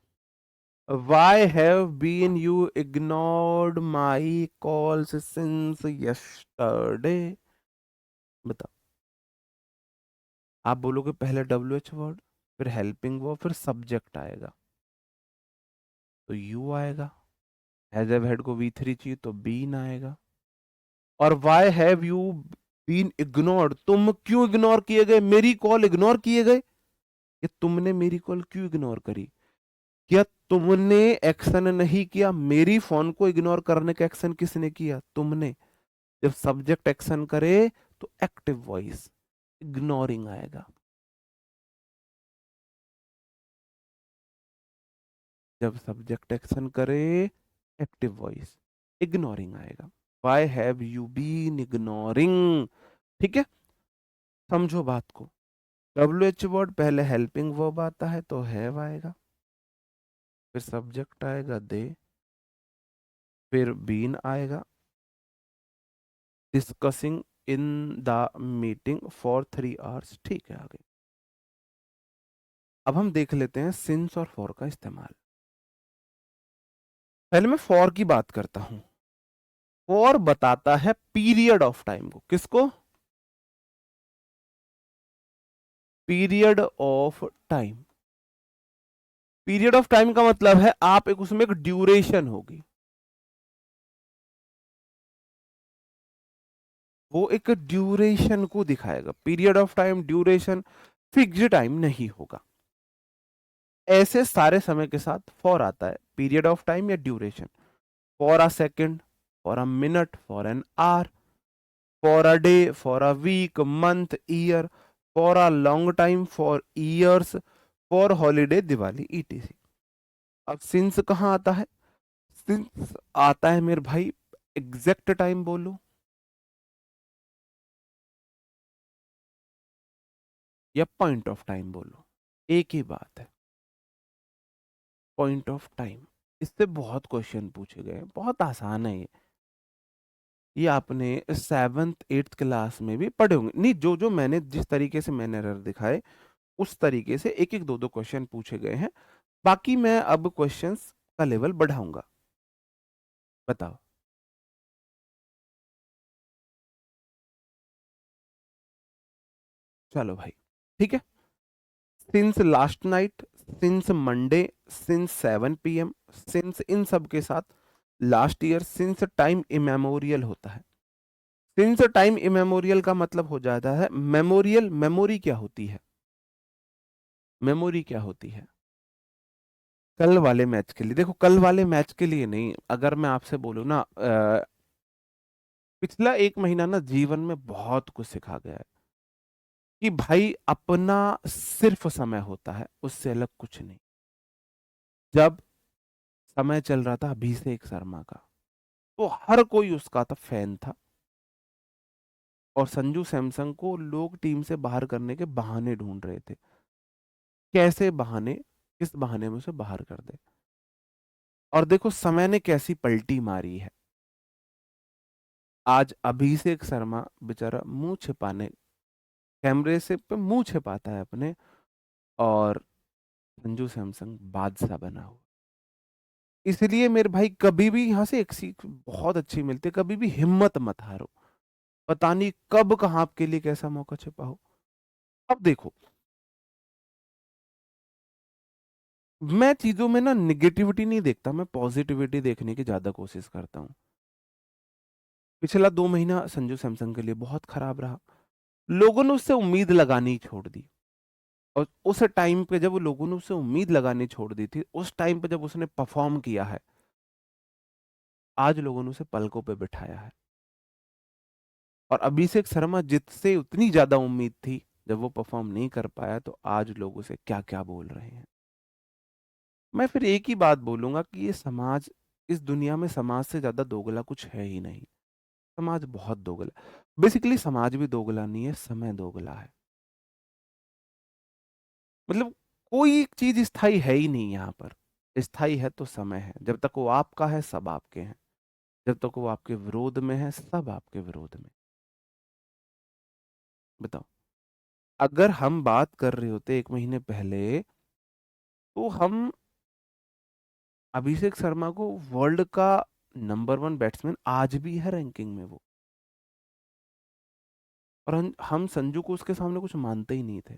Speaker 1: Why have been you ignored my calls since yesterday? बताओ। आप बोलोगे पहले WH वर्ड, फिर हेल्पिंग वर्ब, फिर सब्जेक्ट आएगा, तो यू आएगा। हैज हैव हैड को V3 चाहिए, तो बीन आएगा। और why have you been ignored, तुम क्यों इग्नोर किए गए, मेरी कॉल इग्नोर किए गए, कि तुमने मेरी कॉल क्यों इग्नोर करी। क्या तुमने एक्शन नहीं किया, मेरी फोन को इग्नोर करने का एक्शन किसने किया, तुमने। जब सब्जेक्ट एक्शन करे तो एक्टिव वॉइस, इग्नोरिंग आएगा। जब सब्जेक्ट एक्शन करे एक्टिव वॉइस, इग्नोरिंग आएगा। Why have you been ignoring, ठीक है। समझो बात को। WH वर्ड पहले हेल्पिंग वर्ब आता है, तो हैव आएगा, फिर सब्जेक्ट आएगा दे, फिर बीन आएगा, discussing in the meeting for 3 hours, ठीक है आगे। अब हम देख लेते हैं सिंस और फॉर का इस्तेमाल। पहले मैं फॉर की बात करता हूं। फॉर बताता है पीरियड ऑफ टाइम को, किसको, period of time. Period of time का मतलब है आप एक उसमें एक ड्यूरेशन होगी, वो एक ड्यूरेशन को दिखाएगा। Period of time, duration, fixed time नहीं होगा। ऐसे सारे समय के साथ फॉर आता है, पीरियड ऑफ टाइम या duration. For a second, for a minute, for an hour, for a day, for a week, month, year, for a long time, for years, for holiday, Diwali, ETC। अब since कहां आता है, since आता है मेरे भाई, exact time बोलो या पॉइंट ऑफ टाइम बोलो, एक ही बात है। पॉइंट ऑफ टाइम, इससे बहुत क्वेश्चन पूछे गए हैं, बहुत आसान है ये आपने सेवन्थ एट्थ क्लास में भी पढ़े होंगे। नहीं, जो जो मैंने जिस तरीके से मैंने एरर दिखाए उस तरीके से एक एक दो दो क्वेश्चन पूछे गए हैं। बाकी मैं अब क्वेश्चंस का लेवल बढ़ाऊंगा। बताओ। चलो भाई, ठीक है। Since last night, since Monday, since 7 PM, since in सब के साथ last year, since time immemorial होता है। सिंस टाइम इमेमोरियल का मतलब हो जाता है मेमोरियल। मेमोरी क्या होती है? मेमोरी क्या होती है? कल वाले मैच के लिए देखो, कल वाले मैच के लिए नहीं, अगर मैं आपसे बोलूँ ना, पिछला 1 महीना ना जीवन में बहुत कुछ सिखा गया है कि भाई अपना सिर्फ समय होता है, उससे अलग कुछ नहीं। जब समय चल रहा था अभिषेक शर्मा का, तो हर कोई उसका था, फैन था। और संजू सैमसंग को लोग टीम से बाहर करने के बहाने ढूंढ रहे थे, कैसे बहाने, किस बहाने में उसे बाहर कर दे। और देखो समय ने कैसी पलटी मारी है। आज अभिषेक शर्मा बेचारा मुंह छिपाने, कैमरे से पे मुंह छिपाता है अपने, और संजू सैमसंग बादशाह बना हुआ। इसलिए मेरे भाई कभी भी यहाँ से एक सीख बहुत अच्छी मिलती है, कभी भी हिम्मत मत हारो। पता नहीं कब कहाँ आपके लिए कैसा मौका छिपा हो। अब देखो, मैं चीजों में ना निगेटिविटी नहीं देखता, मैं पॉजिटिविटी देखने की ज्यादा कोशिश करता हूँ। पिछला 2 महीना संजू सैमसंग के लिए बहुत खराब रहा। लोगों ने उससे उम्मीद लगानी ही छोड़ दी। और उस टाइम पे जब लोगों ने उससे उम्मीद लगानी छोड़ दी थी, उस टाइम पे जब उसने परफॉर्म किया है, आज लोगों ने उसे पलकों पे बिठाया है। और अभिषेक शर्मा जिससे उतनी ज्यादा उम्मीद थी, जब वो परफॉर्म नहीं कर पाया तो आज लोग उसे क्या क्या बोल रहे हैं। मैं फिर एक ही बात बोलूंगा कि ये समाज, इस दुनिया में समाज से ज्यादा दोगला कुछ है ही नहीं। समाज बहुत दोगला, बेसिकली समाज भी दोगला नहीं है, समय दोगला है। मतलब कोई चीज स्थायी है ही नहीं यहाँ पर। स्थायी है तो समय है, जब तक वो आपका है सब आपके हैं, जब तक वो आपके विरोध में है सब आपके विरोध में। बताओ, अगर हम बात कर रहे होते 1 महीने पहले, तो हम अभिषेक शर्मा को वर्ल्ड का नंबर 1 बैट्समैन आज भी है रैंकिंग में वो, और हम संजू को उसके सामने कुछ मानते ही नहीं थे।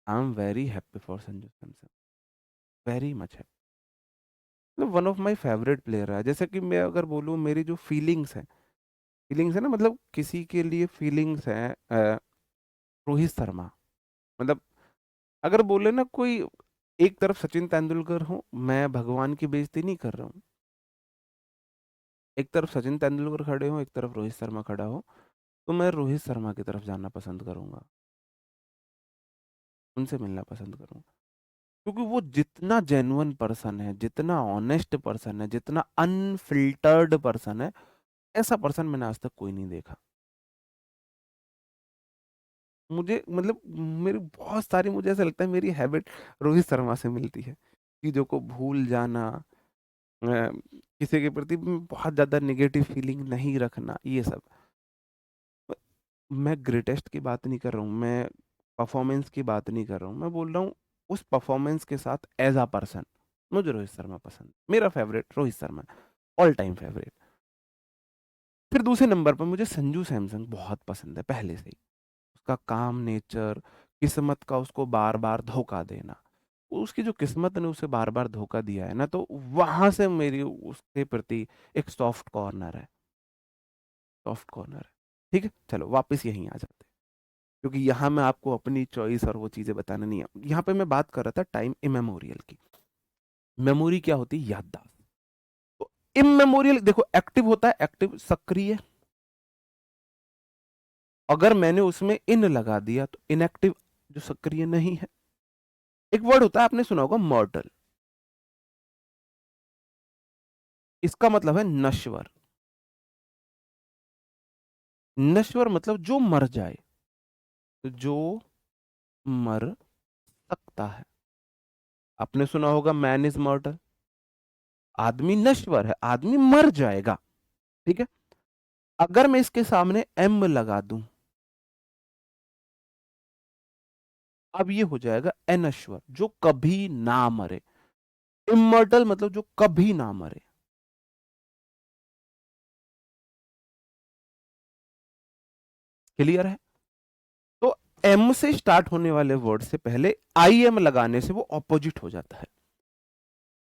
Speaker 1: I am very happy for Sanju Samson, very much है। मतलब one of my favourite player है। जैसे कि मैं अगर बोलूँ, मेरी जो फीलिंग्स है ना, मतलब किसी के लिए फीलिंग्स है, रोहित शर्मा। मतलब अगर बोले ना कोई, एक तरफ सचिन तेंदुलकर हो, मैं भगवान की बेइज्जती नहीं कर रहा हूँ, एक तरफ सचिन तेंदुलकर खड़े हो, एक तरफ रोहित शर्मा खड़ा हो, तो मैं रोहित शर्मा की तरफ जाना पसंद करूंगा, उनसे मिलना पसंद करूंगा। क्योंकि वो जितना जेन्युइन पर्सन है, जितना ऑनेस्ट पर्सन है, जितना अनफिल्टर्ड पर्सन है, ऐसा पर्सन मैंने आज तक कोई नहीं देखा। मुझे मतलब, मेरी बहुत सारी, मुझे ऐसा लगता है मेरी हैबिट रोहित शर्मा से मिलती है। चीजों को भूल जाना, किसी के प्रति बहुत ज्यादा नेगेटिव फीलिंग नहीं रखना, ये सब। मैं ग्रेटेस्ट की बात नहीं कर रहा हूँ, मैं परफॉर्मेंस की बात नहीं कर रहा हूँ, मैं बोल रहा हूँ उस परफॉर्मेंस के साथ एज अ पर्सन मुझे रोहित शर्मा पसंद, मेरा favourite Rohit Sharma, all time favourite. फिर दूसरे नंबर पर मुझे संजू सैमसंग बहुत पसंद है पहले से ही। उसका काम नेचर, किस्मत का उसको बार बार धोखा देना, उसकी जो किस्मत ने उसे बार बार धोखा दिया है ना, तो वहां से मेरी उसके प्रति एक सॉफ्ट कॉर्नर है, सॉफ्ट कॉर्नर है। ठीक है, चलो वापस यहीं आ जाते हैं, क्योंकि यहाँ मैं आपको अपनी चॉइस और वो चीजें बताना नहीं है। यहाँ पे मैं बात कर रहा था टाइम इमेमोरियल की। मेमोरी क्या होती है? याददाश्त। तो इमेमोरियल देखो, एक्टिव होता है, एक्टिव सक्रिय। अगर मैंने उसमें इन लगा दिया तो इनएक्टिव, जो सक्रिय नहीं है। एक वर्ड होता है, आपने सुना होगा, मॉर्टल। इसका मतलब है नश्वर। नश्वर मतलब जो मर जाए, जो मर सकता है। आपने सुना होगा मैन इज मर्टर, आदमी नश्वर है, आदमी मर जाएगा। ठीक है, अगर मैं इसके सामने एम लगा दूं, अब ये हो जाएगा अनश्वर, जो कभी ना मरे। इमर्टल मतलब जो कभी ना मरे। क्लियर है? तो एम से स्टार्ट होने वाले वर्ड से पहले आई एम लगाने से वो ऑपोजिट हो जाता है।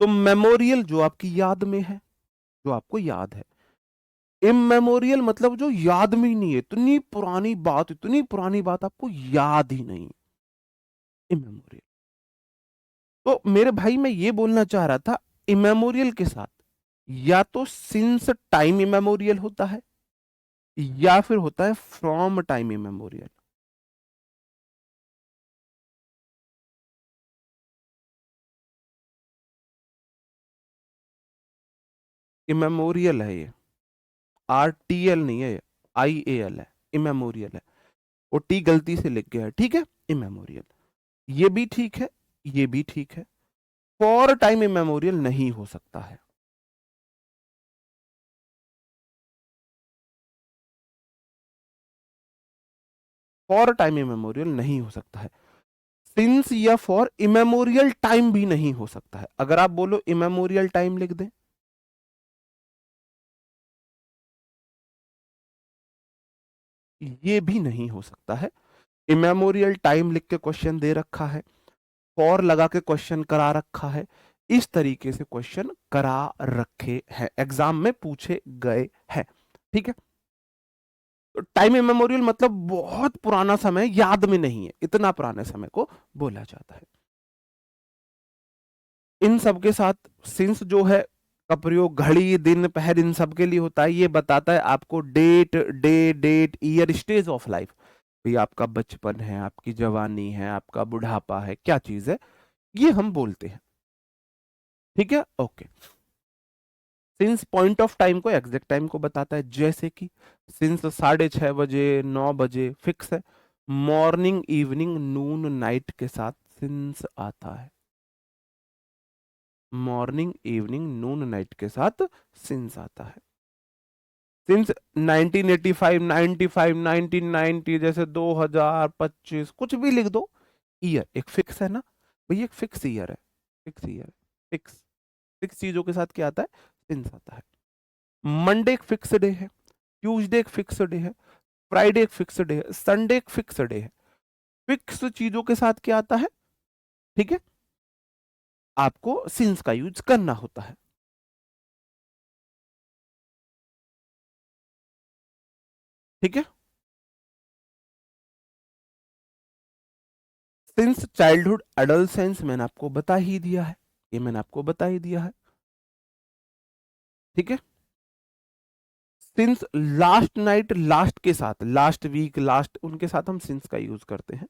Speaker 1: तो मेमोरियल जो आपकी याद में है, जो आपको याद है। इमेमोरियल मतलब जो याद में ही नहीं है, इतनी पुरानी बात आपको याद ही नहीं। इमेमोरियल। तो मेरे भाई मैं ये बोलना चाह रहा था, इमेमोरियल के साथ या तो सिंस टाइम इमेमोरियल होता है, या फिर होता है फ्रॉम टाइम इमेमोरियल। इमेमोरियल है ये, RTL नहीं है, IAL है। इमेमोरियल है, वो टी गलती से लिख गया है, ठीक है। इमेमोरियल, ये भी ठीक है, ये भी ठीक है। फॉर टाइम इमेमोरियल नहीं हो सकता है। फॉर टाइम इमेमोरियल नहीं हो सकता है। सिंस या फॉर इमेमोरियल टाइम भी नहीं हो सकता है। अगर आप बोलो इमेमोरियल टाइम लिख दें, ये भी नहीं हो सकता है। इमेमोरियल टाइम लिख के क्वेश्चन दे रखा है, फॉर लगा के क्वेश्चन करा रखा है, इस तरीके से क्वेश्चन करा रखे हैं, एग्जाम में पूछे गए हैं। ठीक है, तो टाइम इमेमोरियल मतलब बहुत पुराना समय याद में नहीं है, इतना पुराने समय को बोला जाता है। इन सब के साथ सिंस जो है का प्रयोग घड़ी, दिन, पहर, इन सब के लिए होता है। ये बताता है आपको date, year, stage of life. भाई आपका बचपन है, आपकी जवानी है, आपका बुढ़ापा है, क्या चीज है, ये हम बोलते हैं। ठीक है, okay. Since point of time को, एग्जैक्ट टाइम को बताता है, जैसे कि सिंस 6:30 बजे, 9 बजे फिक्स है। मॉर्निंग, इवनिंग, नून, नाइट के साथ सिंस आता है। मॉर्निंग, इवनिंग, नून, नाइट के साथ सिंस आता है। सिंस 1985, 95, 1990, जैसे 2025, कुछ भी लिख दो। ईयर एक फिक्स है ना भाई, एक फिक्स ईयर है, फिक्स ईयर है, फिक्स। फिक्स चीजों के साथ क्या आता है, सिंस आता है। मंडे एक फिक्स डे है, ट्यूसडे एक फिक्स डे है, फ्राइडे एक फिक्स डे है, संडे एक फिक्स डे है। फिक्स चीजों के साथ क्या आता है, ठीक है, आपको सिंस का यूज करना होता है। ठीक है, सिंस चाइल्डहुड एडोलसेंस मैंने आपको बता ही दिया है, ये मैंने आपको बता ही दिया है। ठीक है, सिंस लास्ट नाइट, लास्ट के साथ, लास्ट वीक, लास्ट, उनके साथ हम सिंस का यूज करते हैं।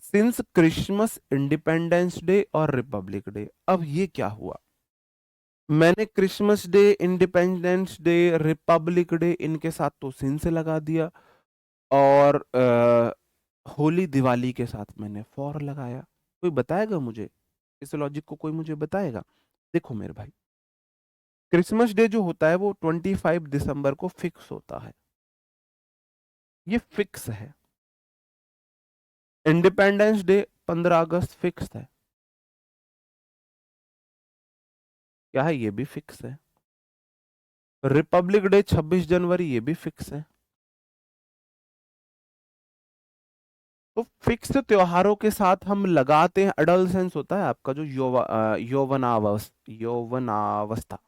Speaker 1: सिंस क्रिसमस, इंडिपेंडेंस डे और रिपब्लिक डे। अब ये क्या हुआ, मैंने Christmas day, independence day, Republic day, इनके साथ तो सिंस लगा दिया, और होली, दिवाली के साथ मैंने फॉर लगाया। कोई बताएगा मुझे इस लॉजिक को, कोई मुझे बताएगा? देखो मेरे भाई, क्रिसमस डे जो होता है वो 25 दिसंबर को फिक्स होता है, ये फिक्स है। इंडिपेंडेंस डे 15 अगस्त फिक्स है, क्या है, ये भी फिक्स है। रिपब्लिक डे 26 जनवरी, ये भी फिक्स है। तो फिक्स त्योहारों के साथ हम लगाते हैं। अडोलसेंस होता है आपका जो यौवनावस्था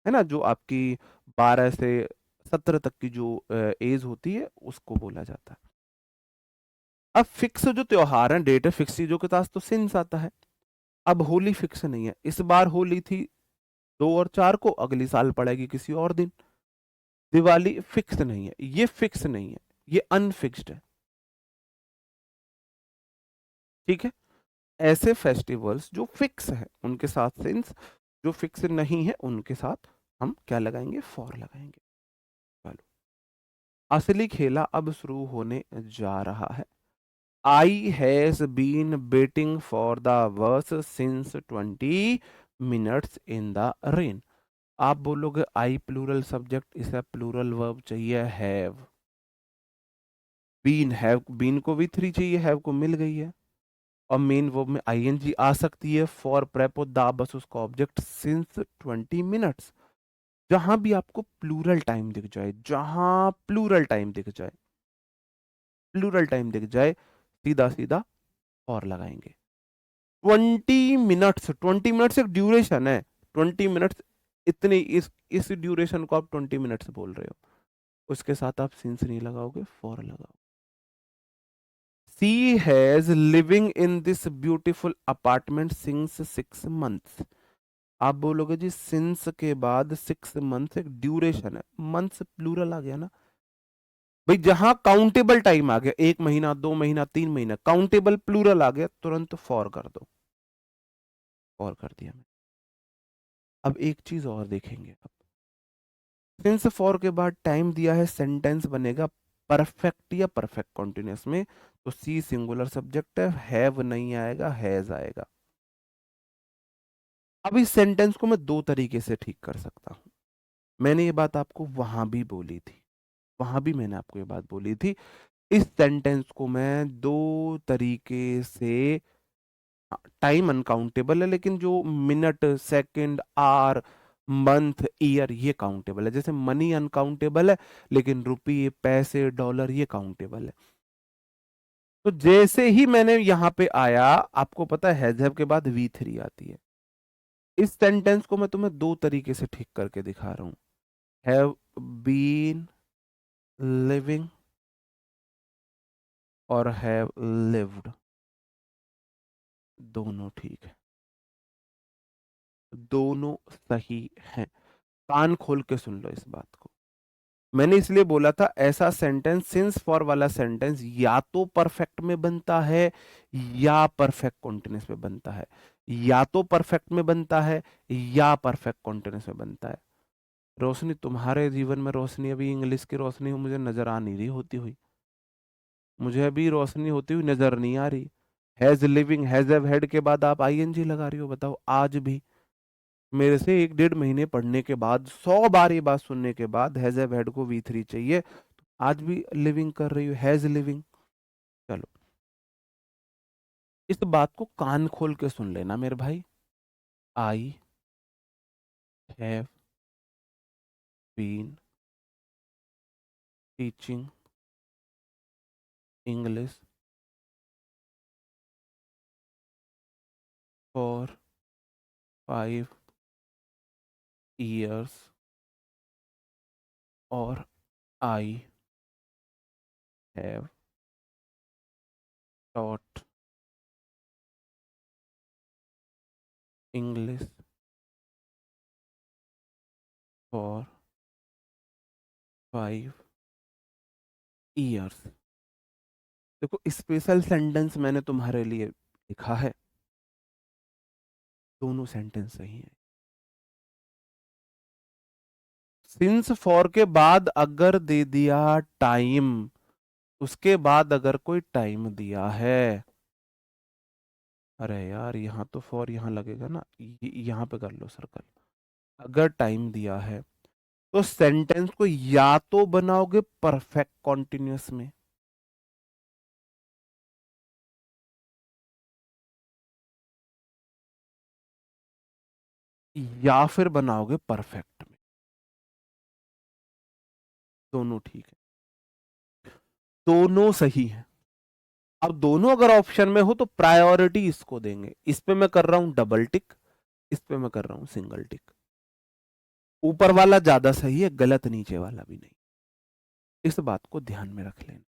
Speaker 1: है ना, जो आपकी 12 से 17 तक की जो एज होती है, उसको बोला जाता है। अब फिक्स जो त्योहार है, डेट है, फिक्स चीजों के पास तो सिंस आता है। अब होली फिक्स नहीं है, इस बार होली थी 2 और 4 को, अगली साल पड़ेगी किसी और दिन। दिवाली फिक्स नहीं है, ये फिक्स नहीं है, ये अनफिक्स्ड है। ठीक है, ऐसे फेस्टिवल्स जो फिक्स है उनके साथ सिंस, जो फिक्स नहीं है उनके साथ हम क्या लगाएंगे, फॉर लगाएंगे। चलो, असली खेला अब शुरू होने जा रहा है। I has been waiting for the verse since 20 minutes in the rain. आप बोलोगे आई प्लूरल सब्जेक्ट, इसे प्लूरल वर्ब चाहिए हैव। बीन, हैव, बीन को भी थ्री चाहिए, हैव को मिल गई है। और मेन वर्ब में आईएनजी आ सकती है, फॉर प्रेपो दा बस उसका ऑब्जेक्ट, सिंस 20 मिनट्स। जहां भी आपको प्लूरल टाइम दिख जाए, जहां प्लूरल टाइम दिख जाए, प्लूरल टाइम दिख जाए, सीधा सीधा और लगाएंगे। 20 मिनट्स, 20 मिनट्स एक ड्यूरेशन है। 20 मिनट्स, इतनी इस ड्यूरेशन को आप 20 मिनट्स बोल रहे हो, उसके साथ आप सिंस नहीं लगाओगे, फॉर लगाओ। She has living in this beautiful apartment since 6 months. आप बोलोगे जी सिंस के बाद 6 मंथ्स एक ड्यूरेशन है, मंथ्स प्लूरल आ गया ना भाई। जहां काउंटेबल टाइम आ गया, 1 महीना, 2 महीना, 3 महीना, काउंटेबल प्लूरल आ गया, तुरंत फॉर कर दो। फॉर कर दिया मैं। अब एक चीज और देखेंगे, अब सिंस फॉर के बाद टाइम दिया है, सेंटेंस बनेगा परफेक्ट या परफेक्ट कॉन्टिन्यूस में, तो सी सिंगुलर सब्जेक्ट है, हैव नहीं आएगा, हैज आएगा। अब इस सेंटेंस को मैं दो तरीके से ठीक कर सकता हूं। मैंने ये बात आपको वहां भी बोली थी, वहां भी मैंने आपको ये बात बोली थी। इस सेंटेंस को मैं दो तरीके से, टाइम अनकाउंटेबल है लेकिन जो minute, second, hour, month, year ये काउंटेबल है। जैसे मनी अनकाउंटेबल है लेकिन रुपये, पैसे, डॉलर ये काउंटेबल है। तो जैसे ही मैंने यहां पे आया, आपको पता है हैज हैव के बाद V3 आती है। इस सेंटेंस को मैं तुम्हें दो तरीके से ठीक करके दिखा रहा हूं। हैव बीन लिविंग और हैव लिव्ड, दोनों ठीक है, दोनों सही हैं। कान खोल के सुन लो इस बात को। मैंने इसलिए बोला था ऐसा सेंटेंस, सिंस फॉर वाला सेंटेंस या तो परफेक्ट में बनता है या परफेक्ट कॉन्टिन्यूस में बनता है, या तो परफेक्ट में बनता है या परफेक्ट कॉन्टिन्यूस में बनता है। रोशनी, तुम्हारे जीवन में रोशनी, अभी इंग्लिश की रोशनी मुझे नजर आ नहीं रही होती हुई, मुझे अभी रोशनी होती हुई नजर नहीं आ रही। Has living, has have had के बाद आप आईएनजी लगा रही हो, बताओ। आज भी मेरे से 1 डेढ़ महीने पढ़ने के बाद, 100 बार ये बात सुनने के बाद, हैज हैव हैड को V3 चाहिए, आज भी लिविंग कर रही हो, हैज लिविंग। चलो, इस बात को कान खोल के सुन लेना मेरे भाई। I have been teaching English for 5 years और I have taught English for 5 years। देखो, स्पेशल सेंटेंस मैंने तुम्हारे लिए लिखा है, दोनों सेंटेंस सही है। सिंस फॉर के बाद अगर दे दिया टाइम, उसके बाद अगर कोई टाइम दिया है, अरे यार यहाँ तो फॉर यहाँ लगेगा ना, यहाँ पे कर लो सर्कल। अगर टाइम दिया है तो सेंटेंस को या तो बनाओगे परफेक्ट कॉन्टिन्यूअस में, या फिर बनाओगे परफेक्ट में, दोनों ठीक है, दोनों सही है। अब दोनों अगर ऑप्शन में हो तो प्रायोरिटी इसको देंगे। इस पे मैं कर रहा हूं डबल टिक, इस पे मैं कर रहा हूं सिंगल टिक। ऊपर वाला ज्यादा सही है, गलत नीचे वाला भी नहीं, इस बात को ध्यान में रख लेना।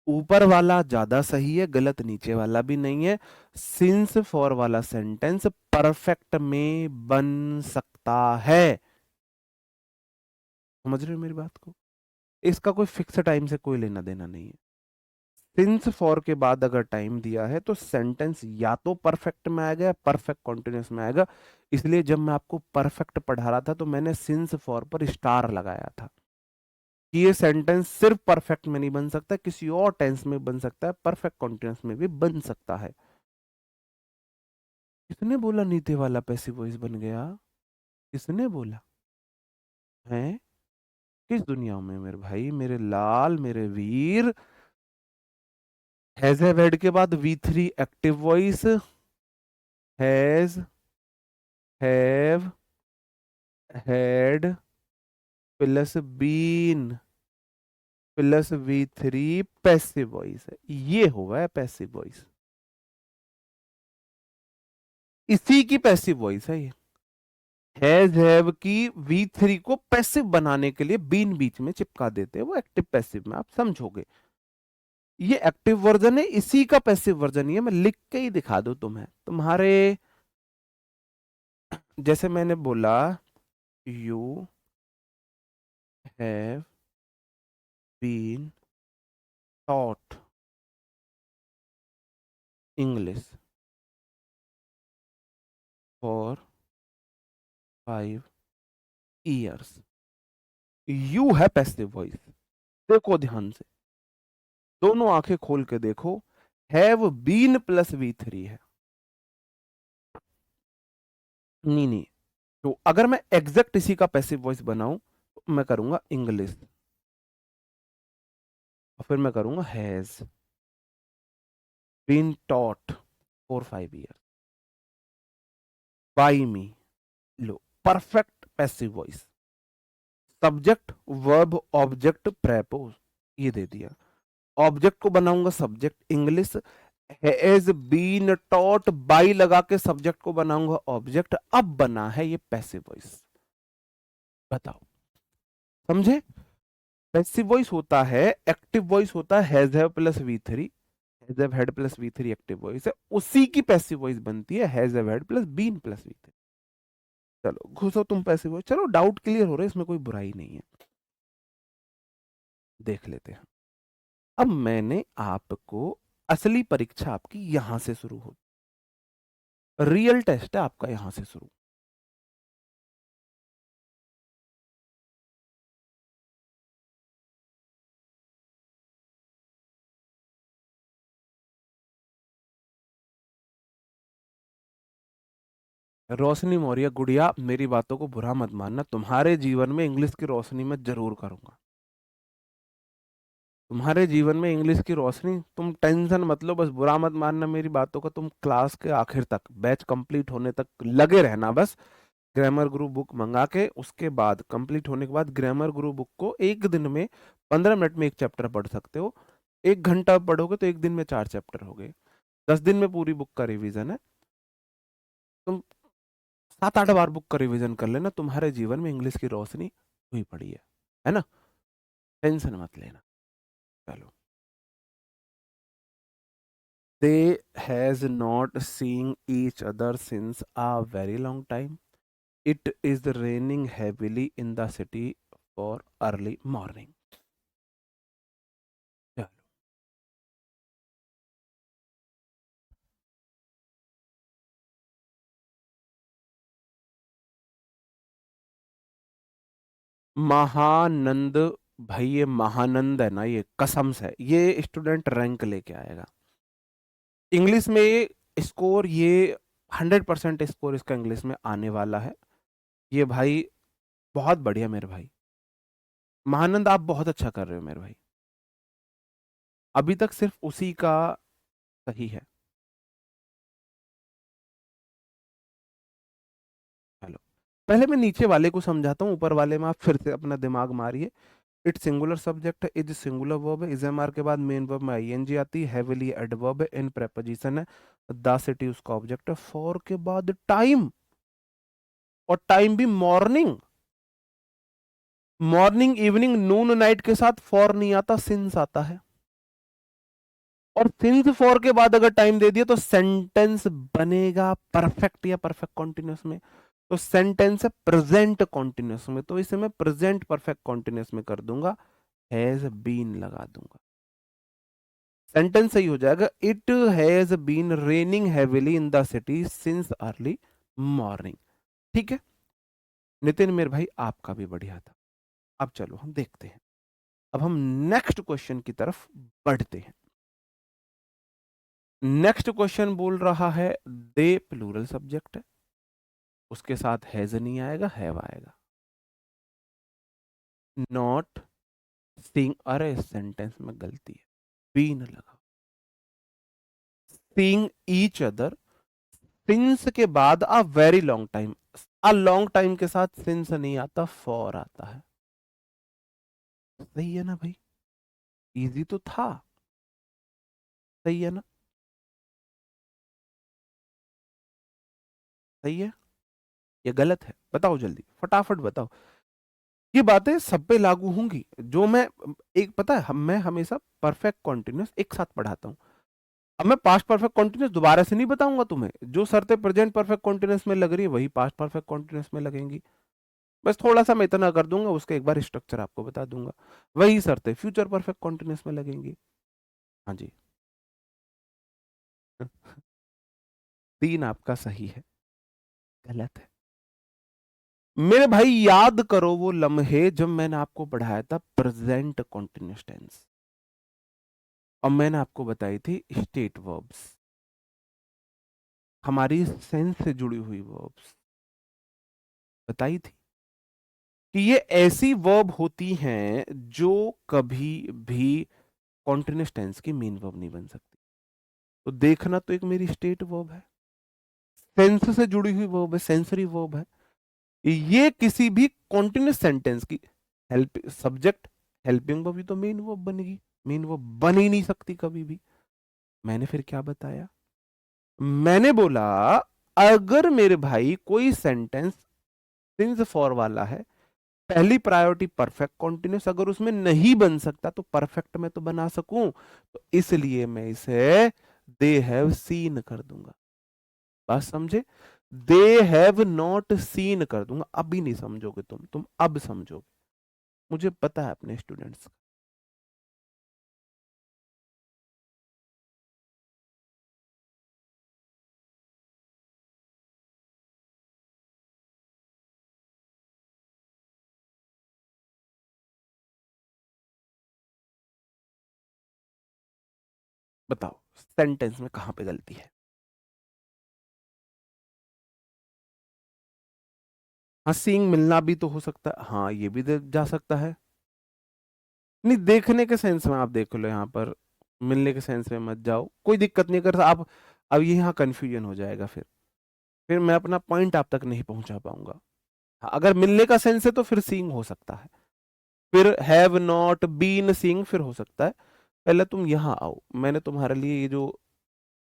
Speaker 1: ऊपर वाला ज्यादा सही है, गलत नीचे वाला भी नहीं है। सिंस फॉर वाला सेंटेंस परफेक्ट में बन सकता है। समझ रहे हो मेरी बात को? इसका कोई फिक्स टाइम से कोई लेना देना नहीं है। सिंस फॉर के बाद अगर टाइम दिया है तो सेंटेंस या तो परफेक्ट में आएगा या परफेक्ट कॉन्टिन्यूस में आएगा। इसलिए जब मैं आपको परफेक्ट पढ़ा रहा था तो मैंने सिंस फॉर पर स्टार लगाया था कि ये सेंटेंस सिर्फ परफेक्ट में नहीं बन सकता, किसी और टेंस में बन सकता है, परफेक्ट कॉन्टिन्यूस में भी बन सकता है। किसने बोला नीति वाला पैसिव वॉइस बन गया? किसने बोला है? किस दुनिया में मेरे भाई, मेरे लाल, मेरे वीर? हैज हैव हैड के बाद V3 active voice, has have had plus been plus V3 passive voice है। ये हुआ है पैसिव वॉइस, इसी की पैसिव वॉइस है ये। हैज हैव की V3 को पैसिव बनाने के लिए बीन बीच में चिपका देते हैं, वो एक्टिव पैसिव में आप समझोगे। ये एक्टिव वर्जन है, इसी का पैसिव वर्जन ये मैं लिख के ही दिखा दूं तुम्हें। तुम्हारे जैसे मैंने बोला, you have been taught English for 5 years। You है पैसिव वॉइस, देखो ध्यान से, दोनों आंखें खोल के देखो। हैव बीन प्लस V3 है। नहीं नहीं, तो अगर मैं एग्जैक्ट इसी का पैसिव वॉइस बनाऊं तो मैं करूंगा इंग्लिश और फिर मैं करूंगा has been taught for 5 years by me. लो, perfect passive voice, subject verb object प्रेपोज, ये दे दिया। ऑब्जेक्ट को बनाऊंगा subject English, has been taught by लगा के सब्जेक्ट को बनाऊंगा ऑब्जेक्ट। अब बना है ये पैसिव वॉइस। बताओ, समझे? पैसिव वॉइस होता है, एक्टिव वॉइस होता है has have plus V3, has have had plus V3 active voice है, उसी की पैसिव वॉइस बनती है has have had plus been plus V3। चलो घुसो तुम पैसिव वॉइस, चलो डाउट क्लियर हो रहा है, इसमें कोई बुराई नहीं है। देख लेते हैं। अब मैंने आपको, असली परीक्षा आपकी यहां से शुरू हो, रियल टेस्ट है आपका यहां से शुरू। रोशनी मौर्य गुड़िया, मेरी बातों को बुरा मत मानना, तुम्हारे जीवन में इंग्लिश की रोशनी मैं जरूर करूंगा। तुम्हारे जीवन में इंग्लिश की रोशनी, तुम टेंशन मत लो, बस बुरा मत मानना मेरी बातों का। तुम क्लास के आखिर तक, बैच कंप्लीट होने तक लगे रहना बस। ग्रामर गुरु बुक मंगा के उसके बाद, कंप्लीट होने के बाद ग्रामर गुरु बुक को एक दिन में 15 मिनट में एक चैप्टर पढ़ सकते हो। 1 घंटा पढ़ोगे तो एक दिन में 4 चैप्टर हो गए। 10 दिन में पूरी बुक का रिवीजन है। तुम 7-8 बार बुक का रिवीजन कर लेना, तुम्हारे जीवन में इंग्लिश की रोशनी हुई पड़ी है ना? टेंशन मत लेना। चलो, they has not seen each other since a very long time. It is raining heavily in the city for early morning. चलो, महानंद, भाई ये महानंद है ना, ये कसम से ये स्टूडेंट रैंक लेके आएगा इंग्लिश में। ये स्कोर, ये 100% स्कोर इसका इंग्लिश में आने वाला है। ये भाई बहुत बढ़िया मेरे भाई, महानंद आप बहुत अच्छा कर रहे हो मेरे भाई। अभी तक सिर्फ उसी का सही है। हेलो, पहले मैं नीचे वाले को समझाता हूँ, ऊपर वाले में आप फिर से अपना दिमाग मारिए। इट सिंगुलर सब्जेक्ट है, इज सिंगुलर वर्ब है, इज एम आर के बाद मेन वर्ब में आईएनजी आती है, हैविली एडवर्ब है, इन प्रेपोजिशन है, द सिटी उसका ऑब्जेक्ट है, फॉर के बाद टाइम, और टाइम भी मॉर्निंग। मॉर्निंग, इवनिंग, नून, नाइट के साथ फॉर नहीं आता, सिंस आता है। और सिंस फॉर के बाद अगर टाइम दे दिया तो सेंटेंस बनेगा परफेक्ट या परफेक्ट कॉन्टिन्यूस में। तो सेंटेंस है प्रेजेंट कॉन्टिन्यूस में, तो इसे मैं प्रेजेंट परफेक्ट कॉन्टिन्यूस में कर दूंगा, हैज बीन लगा दूंगा। सेंटेंस सही हो जाएगा, it has been raining heavily in the city since early morning. ठीक है नितिन मेरे भाई, आपका भी बढ़िया था। अब चलो हम देखते हैं, अब हम नेक्स्ट क्वेश्चन की तरफ बढ़ते हैं। नेक्स्ट क्वेश्चन बोल रहा है दे प्लूरल सब्जेक्ट है, उसके साथ हैज नहीं आएगा, हैव आएगा। नॉट सीइंग, अरे सेंटेंस में गलती है, बीन लगा। सीइंग ईच अदर, सिंस के बाद a very long time, a long time के साथ सिंस नहीं आता, फॉर आता है। सही है ना भाई, इजी तो था, सही है ना, सही है या गलत है, बताओ जल्दी फटाफट बताओ। ये बातें सब पे लागू होंगी जो मैं, एक पता है मैं हमेशा परफेक्ट कॉन्टिन्यूस एक साथ पढ़ाता हूँ। अब मैं पास्ट परफेक्ट कॉन्टिन्यूस दोबारा से नहीं बताऊंगा तुम्हें, जो शर्तें प्रेजेंट परफेक्ट कॉन्टिन्यूस में लग रही है वही पास्ट परफेक्ट कॉन्टिन्यूस में लगेंगी। बस थोड़ा सा मैं इतना कर दूंगा, उसका एक बार स्ट्रक्चर आपको बता दूंगा, वही शर्तें फ्यूचर परफेक्ट कॉन्टिन्यूस में लगेंगी। हाँ जी। तीन आपका सही है, गलत है। मेरे भाई याद करो वो लम्हे जब मैंने आपको पढ़ाया था प्रेजेंट कॉन्टिन्यूस टेंस, और मैंने आपको बताई थी स्टेट वर्ब्स, हमारी सेंस से जुड़ी हुई वर्ब्स बताई थी कि ये ऐसी वर्ब होती हैं जो कभी भी कॉन्टिन्यूस टेंस की मेन वर्ब नहीं बन सकती। तो देखना तो एक मेरी स्टेट वर्ब है, सेंस से जुड़ी हुई वर्ब है, सेंसरी वर्ब है। ये किसी भी कॉन्टिन्यूस सेंटेंस की हेल्प सब्जेक्ट हेल्पिंग वर्ब ही तो मेन वर्ब बनेगी, मेन वर्ब बन ही नहीं सकती कभी भी। मैंने फिर क्या बताया, मैंने बोला अगर मेरे भाई कोई सेंटेंस सिंस फॉर वाला है, पहली प्रायोरिटी परफेक्ट कॉन्टिन्यूस, अगर उसमें नहीं बन सकता तो परफेक्ट में तो बना सकूं, तो इसलिए मैं इसे दे हैव सीन कर दूंगा। बात समझे, दे हैव नॉट सीन कर दूंगा। अभी नहीं समझोगे तुम अब समझोगे, मुझे पता है अपने स्टूडेंट्स। बताओ सेंटेंस में कहां पे गलती है। हाँ सीइंग मिलना भी तो हो सकता है, हाँ ये भी जा सकता है। नहीं देखने के सेंस में आप देख लो यहाँ पर, मिलने के सेंस में मत जाओ, कोई दिक्कत नहीं कर आप। अब ये यहाँ कंफ्यूजन हो जाएगा, फिर मैं अपना पॉइंट आप तक नहीं पहुंचा पाऊंगा। हाँ, अगर मिलने का सेंस है तो फिर सीइंग हो सकता है, फिर हैव नॉट बीन सीइंग फिर हो सकता है। पहले तुम यहाँ आओ, मैंने तुम्हारे लिए ये जो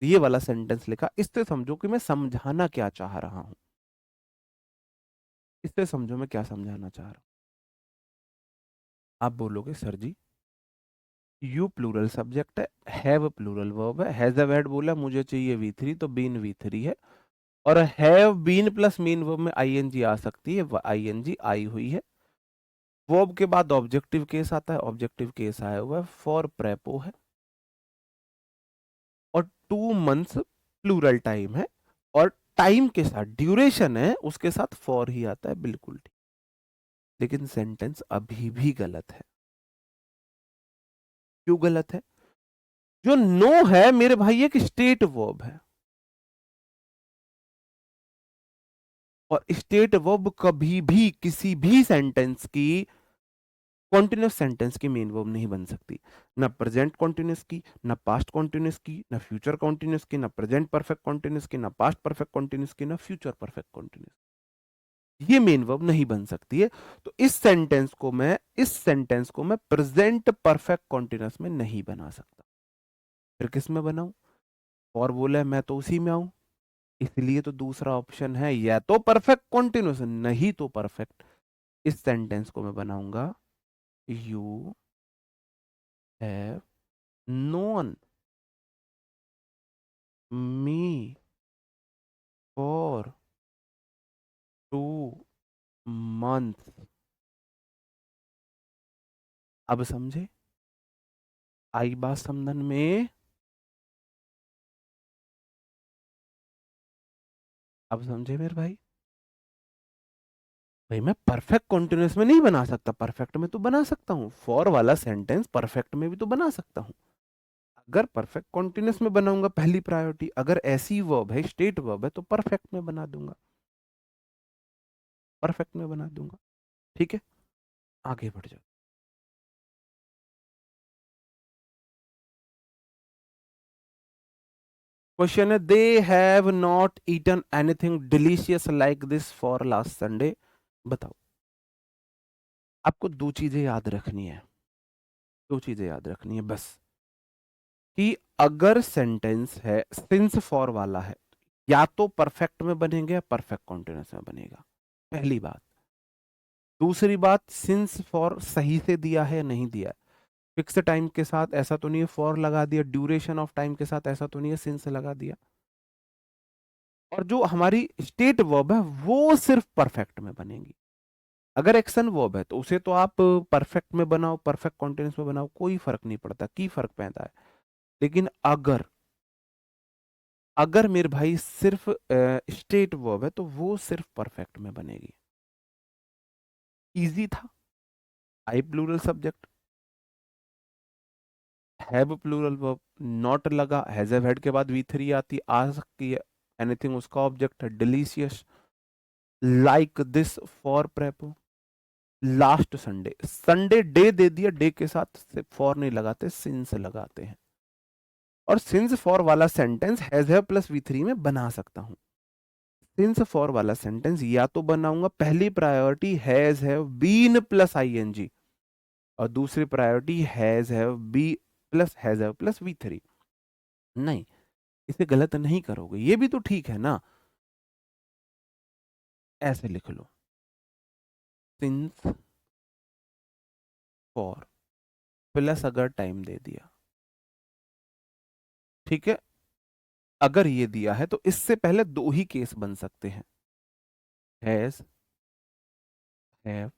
Speaker 1: ये वाला सेंटेंस लिखा, इससे समझो कि मैं समझाना क्या चाह रहा हूं, इससे समझो मैं क्या समझाना चाह रहा हूं। आप बोलोगे sir ji you plural subject है, हैव प्लूरल वर्ब है, हैज हैव हैड बोला मुझे चाहिए वी थ्री, तो बीन वी थ्री है, और have been plus main verb में आईएनजी आ सकती है, आईएनजी आई हुई है। वर्ब के बाद ऑब्जेक्टिव केस आता है, ऑब्जेक्टिव केस आया हुआ है, फॉर प्रेपो है, और 2 मंथ्स प्लूरल टाइम है, और टाइम के साथ ड्यूरेशन है उसके साथ फॉर ही आता है, बिल्कुल ठीक। लेकिन सेंटेंस अभी भी गलत है। क्यों गलत है, जो नो है मेरे भाई एक स्टेट वर्ब है, और स्टेट वर्ब कभी भी किसी भी सेंटेंस की कॉन्टिन्यूस सेंटेंस की मेन वर्ब नहीं बन सकती। ना प्रेजेंट कॉन्टिन्यूस की, ना पास्ट कॉन्टिन्यूस की, ना फ्यूचर कॉन्टिन्यूस की, ना प्रेजेंट परफेक्ट कॉन्टिन्यूस की, ना पास्ट परफेक्ट कॉन्टिन्यूस की, ना फ्यूचर परफेक्ट कॉन्टिन्यूस, ये मेन वर्ब नहीं बन सकती है। तो इस सेंटेंस को मैं प्रेजेंट परफेक्ट कॉन्टिन्यूस में नहीं बना सकता, फिर किस में बनाऊं, और बोला है मैं तो उसी में आऊं, इसलिए तो दूसरा ऑप्शन है, या तो परफेक्ट कॉन्टिन्यूस नहीं तो परफेक्ट। इस सेंटेंस को मैं बनाऊंगा you have known me for 2 month. अब समझे, आई बात समझन में, अब समझे मेरे भाई? भाई मैं परफेक्ट कॉन्टिन्यूस में नहीं बना सकता, परफेक्ट में तो बना सकता हूँ, फॉर वाला सेंटेंस परफेक्ट में भी तो बना सकता हूँ। अगर परफेक्ट कॉन्टिन्यूस में बनाऊंगा पहली प्रायोरिटी, अगर ऐसी वर्ब है, स्टेट वर्ब है, तो परफेक्ट में बना दूंगा, परफेक्ट में बना दूंगा। ठीक है, आगे बढ़ जाओ। क्वेश्चन है, they have not eaten anything delicious like this for last Sunday. बताओ। आपको दो चीजें याद रखनी है, दो चीजें याद रखनी है बस, कि अगर सेंटेंस है सिंस फॉर वाला है, या तो परफेक्ट में बनेंगे या परफेक्ट कॉन्टिन्यूस में बनेगा, पहली बात। दूसरी बात, सिंस फॉर सही से दिया है या नहीं दिया है, फिक्स टाइम के साथ ऐसा तो नहीं है फॉर लगा दिया, ड्यूरेशन ऑफ टाइम के साथ ऐसा तो नहीं है सिंस लगा दिया। और जो हमारी स्टेट वर्ब है वो सिर्फ परफेक्ट में बनेगी। अगर एक्शन वर्ब है तो उसे तो आप परफेक्ट में बनाओ, परफेक्ट कॉन्टिन्यूस में बनाओ, कोई फर्क नहीं पड़ता, की फर्क पैदा है। लेकिन अगर अगर मेरे भाई सिर्फ स्टेट वर्ब है तो वो सिर्फ परफेक्ट में बनेगी। इजी था। I plural subject, have plural verb, not लगा, हैज हैव हेड के बाद वी थ्री आती आ सकती है, एनीथिंग उसका ऑब्जेक्ट है, डिलीशियस, लाइक दिस फॉर प्रेपो, लास्ट संडे, संडे डे दे दिया, डे के साथ फॉर नहीं लगाते, सिंस लगाते हैं। और सिंस फॉर वाला sentence has have plus V three में बना सकता हूं। सिंस फॉर वाला सेंटेंस या तो बनाऊंगा पहली priority has have been plus ING, और दूसरी priority has have be plus has have plus V three. नहीं, इसे गलत नहीं करोगे, ये भी तो ठीक है ना। ऐसे लिख लो, सिंस फॉर प्लस अगर टाइम दे दिया, ठीक है। अगर ये दिया है तो इससे पहले दो ही केस बन सकते हैं, has have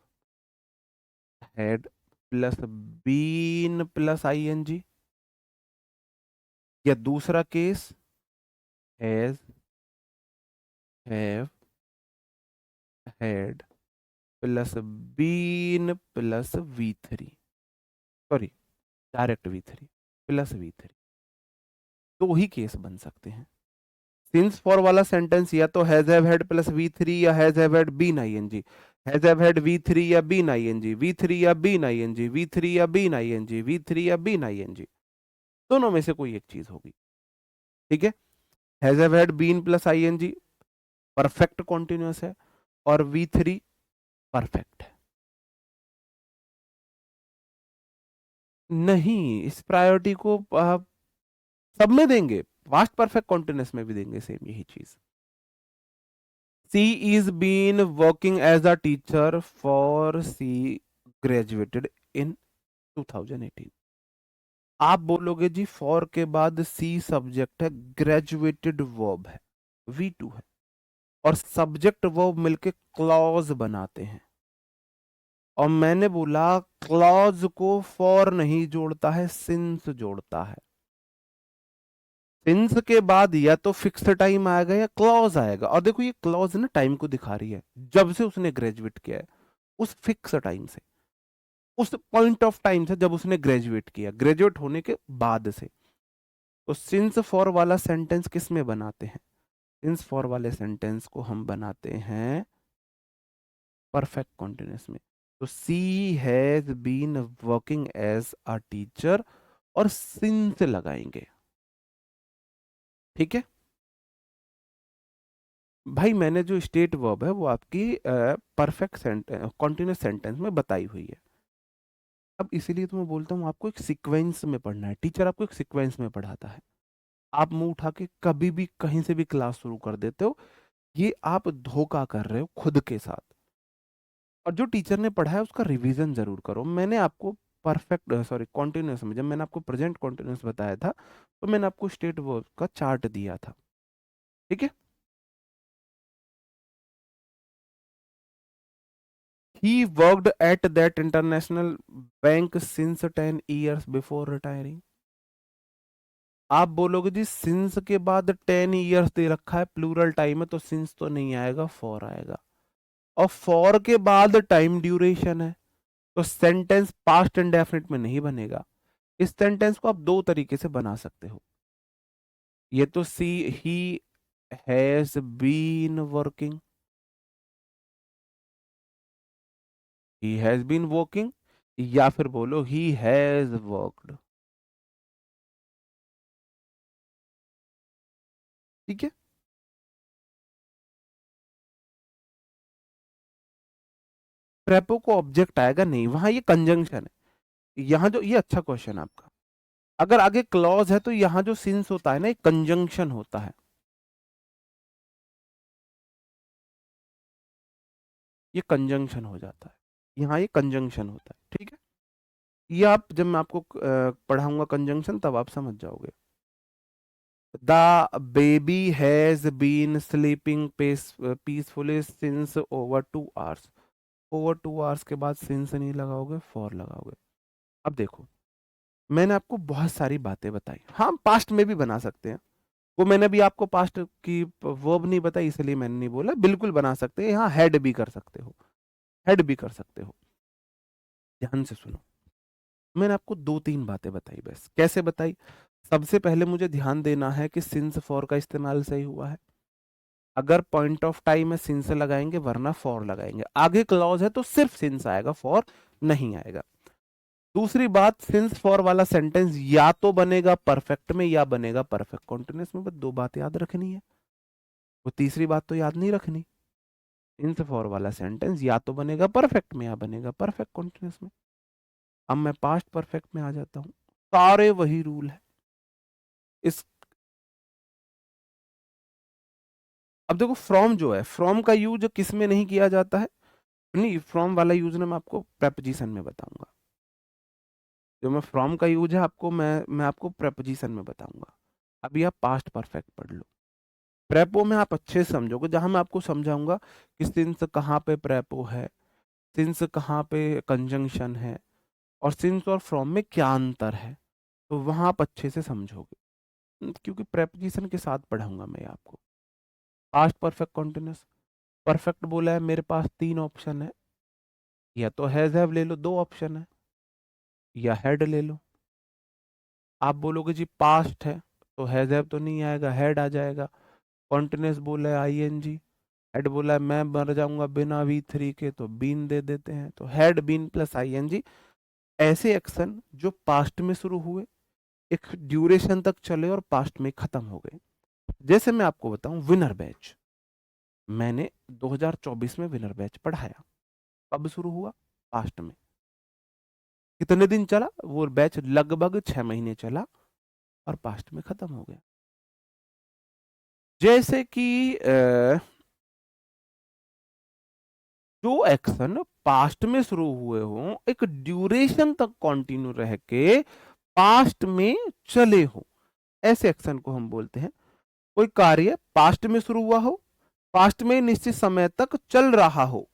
Speaker 1: had plus been plus ING, या दूसरा case has have had plus been plus V three, sorry direct V three plus V three, दो ही केस बन सकते हैं। सिंस फॉर वाला सेंटेंस या तो has have had plus V three या has have had been ING, has have had V three या बीन आईएनजी, वी थ्री या बीन आईएनजी, वी थ्री या बीन आईएनजी, वी थ्री या been ING, दोनों में से कोई एक चीज होगी। ठीक है, has have had been plus ING perfect continuous है, और वी थ्री परफेक्ट है। नहीं, इस प्रायोरिटी को सब में देंगे, पास्ट परफेक्ट कॉन्टिन्यूअस में भी देंगे सेम यही चीज। She is been working as a teacher for she graduated in 2018। आप बोलोगे जी फॉर के बाद सी सब्जेक्ट है, ग्रेजुएटेड वर्ब है, वी टू है, और सब्जेक्ट वर्ब मिलके क्लॉज बनाते हैं। और मैंने बोला क्लॉज को फॉर नहीं जोड़ता है, सिंस जोड़ता है। सिंस के बाद या तो फिक्स टाइम आएगा या क्लॉज आएगा, और देखो ये क्लॉज ना टाइम को दिखा रही है, जब से उसने ग्रेजुएट किया है, उस फिक्स टाइम से, उस पॉइंट ऑफ टाइम से जब उसने ग्रेजुएट किया, ग्रेजुएट होने के बाद से। तो सिंस फॉर वाला सेंटेंस किस में बनाते हैं? सिंस फॉर वाले सेंटेंस को हम बनाते हैं परफेक्ट कॉन्टिन्यूअस में। तो she has been working as a teacher, और सिंस लगाएंगे। ठीक है भाई, मैंने जो स्टेट वर्ब है वो आपकी परफेक्ट सेंटेंस कॉन्टिन्यूअस सेंटेंस में बताई हुई है। अब इसीलिए तो मैं बोलता हूँ आपको एक सीक्वेंस में पढ़ना है, टीचर आपको एक सीक्वेंस में पढ़ाता है। आप मुंह उठा के कभी भी कहीं से भी क्लास शुरू कर देते हो, ये आप धोखा कर रहे हो खुद के साथ। और जो टीचर ने पढ़ा है उसका रिवीजन जरूर करो। मैंने आपको परफेक्ट सॉरी कॉन्टिन्यूअस में, जब मैंने आपको प्रेजेंट कॉन्टिन्यूअस बताया था, तो मैंने आपको स्टेट वर्ब का चार्ट दिया था। ठीक है, he worked at that international bank since 10 years before retiring. आप बोलोगे जी सिंस के बाद 10 years दे रखा है, प्लूरल टाइम है, तो सिंस तो नहीं आएगा, फॉर आएगा। और फॉर के बाद टाइम ड्यूरेशन है, तो सेंटेंस पास्ट इंडेफिनिट में नहीं बनेगा। इस सेंटेंस को आप दो तरीके से बना सकते हो। ये तो she he has been working, he has been working, या फिर बोलो ही हैज वर्कड। ठीक है। प्रेपो को ऑब्जेक्ट आएगा नहीं, वहां ये कंजंक्शन है। यहाँ जो ये अच्छा क्वेश्चन है आपका, अगर आगे क्लॉज है तो यहाँ जो सिंस होता है ना, ये कंजंक्शन होता है, ये कंजंक्शन हो जाता है, यहाँ ये कंजंक्शन होता है। ठीक है, ये आप जब मैं आपको पढ़ाऊंगा कंजंक्शन तब आप समझ जाओगे। The baby has been sleeping peacefully since over 2 hours। Over 2 hours के बाद सिंस नहीं लगाओगे, फॉर लगाओगे। अब देखो, मैंने आपको बहुत सारी बातें बताई, हाँ पास्ट में भी बना सकते हैं, वो मैंने भी आपको पास्ट की वर्ब नहीं बताई इसलिए मैंने नहीं बोला, बिल्कुल बना सकते हैं, यहाँ हैड भी कर सकते हो, हैड भी कर सकते हो। ध्यान से सुनो, मैंने आपको दो तीन बातें बताई, बस कैसे बताई। सबसे पहले मुझे ध्यान देना है कि सिंस फॉर का इस्तेमाल सही हुआ है, अगर पॉइंट ऑफ टाइम में सिंस लगाएंगे वरना फॉर लगाएंगे, आगे क्लॉज है तो सिर्फ सिंस आएगा, फॉर नहीं आएगा। दूसरी बात, सिंस फॉर वाला सेंटेंस या तो बनेगा परफेक्ट में या बनेगा परफेक्ट कॉन्टिन्यूअस में, बस दो बात याद रखनी है, वो तीसरी बात तो याद नहीं रखनी। सिंस फॉर वाला सेंटेंस या तो बनेगा परफेक्ट में या बनेगा परफेक्ट कॉन्टिन्यूअस में। अब मैं पास्ट परफेक्ट में आ जाता हूं, सारे वही रूल है इस। अब देखो, फ्रॉम जो है, फ्रॉम का यूज किस में नहीं किया जाता है, नहीं फ्रॉम वाला यूज ना मैं आपको प्रेपोजिशन में बताऊंगा। जो मैं फ्रॉम का यूज है आपको, मैं आपको प्रेपोजिशन में बताऊंगा। अभी आप पास्ट परफेक्ट पढ़ लो, प्रेपो में आप अच्छे से समझोगे, जहां मैं आपको समझाऊंगा कि सिंस कहाँ पे प्रेपो है, सिंस कहाँ पे कंजंक्शन है, और सिंस और फ्रॉम में क्या अंतर है, तो वहां आप अच्छे से समझोगे। क्योंकि प्रेपोजिशन के साथ पढ़ाऊंगा मैं आपको। पास्ट परफेक्ट कॉन्टिन्यूस, परफेक्ट बोला है, मेरे पास तीन ऑप्शन है, या तो हैज हैव ले लो, दो ऑप्शन है, या हैड ले लो। आप बोलोगे जी पास्ट है तो हैज हैव तो नहीं आएगा, हैड आ जाएगा। कॉन्टिन्यूस बोला है आईएनजी, हैड बोला है मैं मर जाऊंगा बिना V3 के, तो बीन दे देते हैं, तो हैड बीन प्लस आईएनजी। ऐसे एक्शन जो पास्ट में शुरू हुए, एक ड्यूरेशन तक चले और पास्ट में खत्म हो गए। जैसे मैं आपको बताऊं, विनर बैच, मैंने 2024 में विनर बैच पढ़ाया, कब शुरू हुआ, पास्ट में। कितने दिन चला वो बैच, लगभग 6 महीने चला और पास्ट में खत्म हो गया। जैसे कि जो एक्शन पास्ट में शुरू हुए हों, एक ड्यूरेशन तक कंटिन्यू रह के पास्ट में चले हो, ऐसे एक्शन को हम बोलते हैं। कोई कार्य पास्ट में शुरू हुआ हो, पास्ट में निश्चित समय तक चल रहा हो,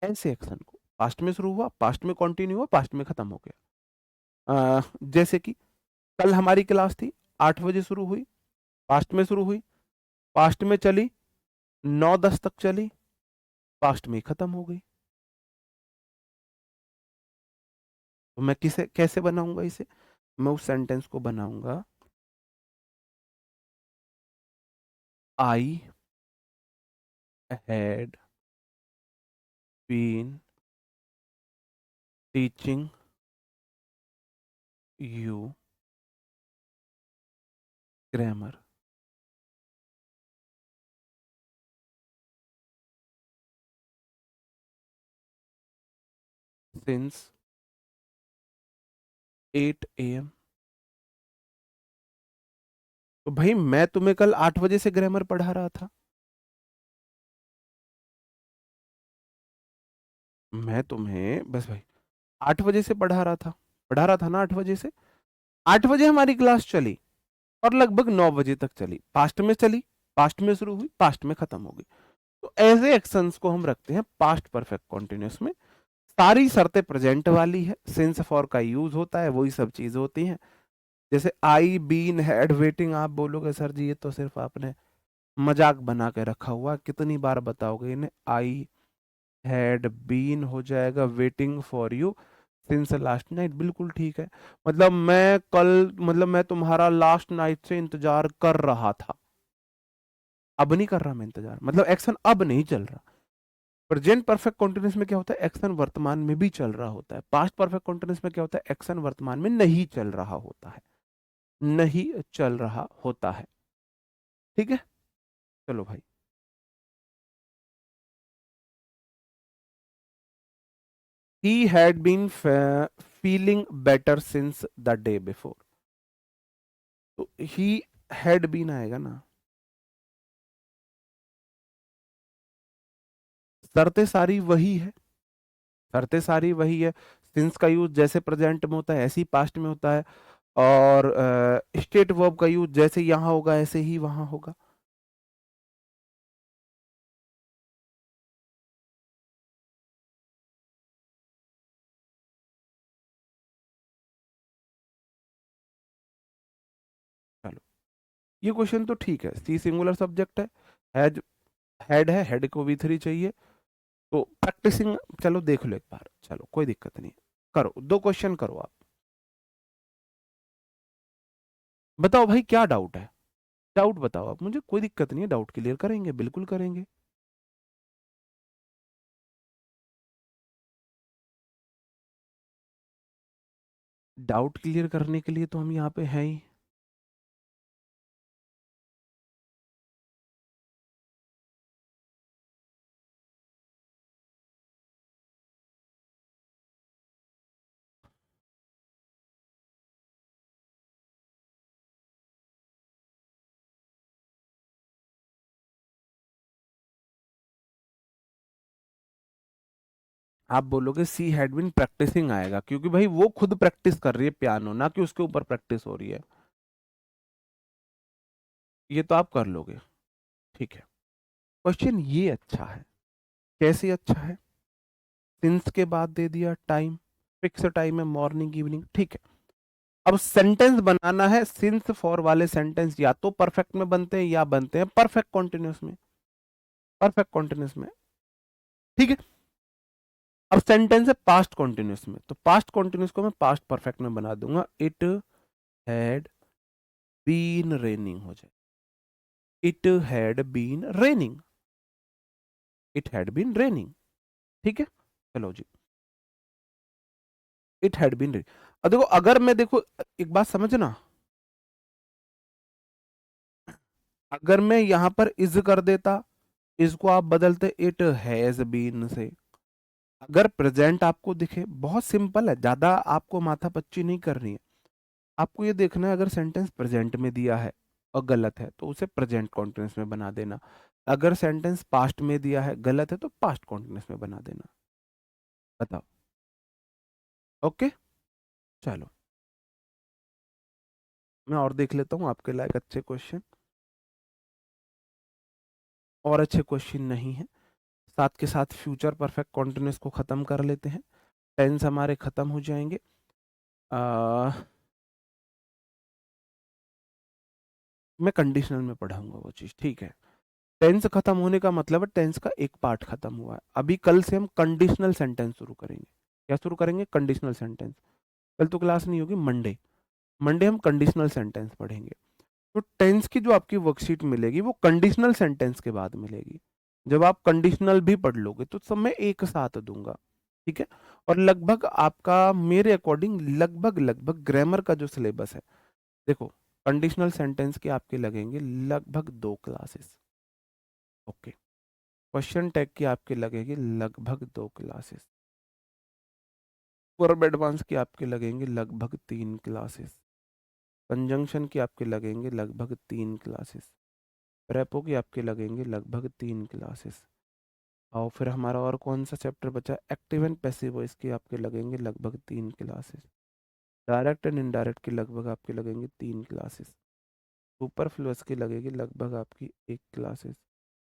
Speaker 1: ऐसे एक्शन को, पास्ट में शुरू हुआ, पास्ट में कंटिन्यू हुआ, पास्ट में खत्म हो गया। जैसे कि कल हमारी क्लास थी, 8 बजे शुरू हुई, पास्ट में शुरू हुई, पास्ट में चली, 9:10 तक चली, पास्ट में खत्म हो गई। तो मैं किसे कैसे बनाऊंगा इसे, मैं उस सेंटेंस को बनाऊंगा, I had been teaching you grammar since 8 AM। तो भाई मैं तुम्हें कल 8 बजे से ग्रामर पढ़ा रहा था, मैं तुम्हें बस भाई 8 बजे से पढ़ा रहा था ना, 8 बजे से। 8 बजे हमारी क्लास चली और लगभग 9 बजे तक चली, पास्ट में चली, पास्ट में शुरू हुई, पास्ट में खत्म हो गई। तो ऐसे एक्शंस को हम रखते हैं पास्ट परफेक्ट कॉन्टिन्यूस में। सारी शर्तें प्रेजेंट वाली है, सिंस फॉर का यूज होता है, वही सब चीजें होती हैं। जैसे आई बीन हैड वेटिंग, आप बोलोगे सर जी ये तो सिर्फ आपने मजाक बना के रखा हुआ, कितनी बार बताओगे इन्हें। आई हैड बीन हो जाएगा waiting for you since last night, बिल्कुल ठीक है। मतलब मैं कल, मतलब मैं तुम्हारा लास्ट नाइट से इंतजार कर रहा था। अब नहीं कर रहा मैं इंतजार, मतलब एक्शन अब नहीं चल रहा। प्रेजेंट परफेक्ट कॉन्टिन्यूस में क्या होता है, एक्शन वर्तमान में भी चल रहा होता है। पास्ट परफेक्ट कॉन्टिन्यूस में क्या होता है, एक्शन वर्तमान में नहीं चल रहा होता है, नहीं चल रहा होता है। ठीक है, चलो भाई। He had been feeling better since the day before, तो he had been आएगा ना। शर्तें सारी वही है, शर्तें सारी वही है। सिंस का यूज जैसे प्रेजेंट में होता है ऐसे ही पास्ट में होता है, और स्टेट वर्ब का यूज जैसे यहाँ होगा ऐसे ही वहां होगा। चलो, ये क्वेश्चन तो ठीक है, सी सिंगुलर सब्जेक्ट है, हैज हेड है, हेड को भी थ्री चाहिए, तो प्रैक्टिसिंग चलो देख लो एक बार, चलो कोई दिक्कत नहीं। करो, दो क्वेश्चन करो आप। बताओ भाई क्या डाउट है, डाउट बताओ आप मुझे, कोई दिक्कत नहीं है, डाउट क्लियर करेंगे, बिल्कुल करेंगे। डाउट क्लियर करने के लिए तो हम यहाँ पे हैं ही। आप बोलोगे सी हैड बीन प्रैक्टिसिंग आएगा, क्योंकि भाई वो खुद प्रैक्टिस कर रही है पियानो, ना कि उसके ऊपर प्रैक्टिस हो रही है। ये तो आप कर लोगे, ठीक है। क्वेश्चन ये अच्छा है, कैसे अच्छा है, सिंस के बाद दे दिया टाइम, फिक्स टाइम है मॉर्निंग इवनिंग, ठीक है। अब सेंटेंस बनाना है, सिंस फॉर वाले सेंटेंस या तो परफेक्ट में बनते हैं या बनते हैं परफेक्ट कॉन्टिन्यूस में, परफेक्ट कॉन्टिन्यूस में, ठीक है। अब सेंटेंस है पास्ट कॉन्टिन्यूस में, तो पास्ट कॉन्टिन्यूस को मैं पास्ट परफेक्ट में बना दूंगा, इट हैड बीन रेनिंग हो जाए, it had been raining, it had been raining, ठीक है। चलो जी, इट हैड बीन रेनिंग। अब देखो, अगर मैं देखो, एक बात समझना, अगर मैं यहां पर इज कर देता, इसको आप बदलते इट हैज बीन से, अगर प्रेजेंट आपको दिखे, बहुत सिंपल है, ज्यादा आपको माथा पच्ची नहीं करनी है। आपको ये देखना है, अगर सेंटेंस प्रेजेंट में दिया है और गलत है तो उसे प्रेजेंट कॉन्टिन्यूस में बना देना, अगर सेंटेंस पास्ट में दिया है गलत है तो पास्ट कॉन्टिन्यूस में बना देना। बताओ, ओके। चलो, मैं और देख लेता हूँ आपके लायक अच्छे क्वेश्चन, और अच्छे क्वेश्चन नहीं है। साथ के साथ फ्यूचर परफेक्ट कॉन्टिन्यूस को खत्म कर लेते हैं, टेंस हमारे खत्म हो जाएंगे। आ, मैं कंडीशनल में पढ़ाऊंगा वो चीज़, ठीक है। टेंस खत्म होने का मतलब है टेंस का एक पार्ट खत्म हुआ है। अभी कल से हम कंडीशनल सेंटेंस शुरू करेंगे। क्या शुरू करेंगे, कंडीशनल सेंटेंस। कल तो क्लास नहीं होगी, मंडे, मंडे हम कंडीशनल सेंटेंस पढ़ेंगे। तो टेंस की जो आपकी वर्कशीट मिलेगी वो कंडीशनल सेंटेंस के बाद मिलेगी। जब आप कंडीशनल भी पढ़ लोगे तो सब मैं एक साथ दूंगा, ठीक है। और लगभग आपका, मेरे अकॉर्डिंग लगभग लगभग ग्रामर का जो सिलेबस है, देखो, कंडीशनल सेंटेंस के आपके लगेंगे लगभग 2 क्लासेस, ओके। क्वेश्चन टैग की आपके लगेगी लगभग 2 क्लासेस, वर्ब एडवांस की आपके लगेंगे लगभग 3 क्लासेस, कंजंक्शन की आपके लगेंगे लगभग 3 क्लासेस, प्रेपो की आपके लगेंगे लगभग 3 क्लासेस, और फिर हमारा और कौन सा चैप्टर बचा, एक्टिव एंड पैसिव वॉइस की आपके लगेंगे लगभग 3 क्लासेस, डायरेक्ट एंड इनडायरेक्ट की लगभग आपके लगेंगे 3 क्लासेस, सुपरफ्लुअस की लगेगी लगभग आपकी 1 क्लासेस,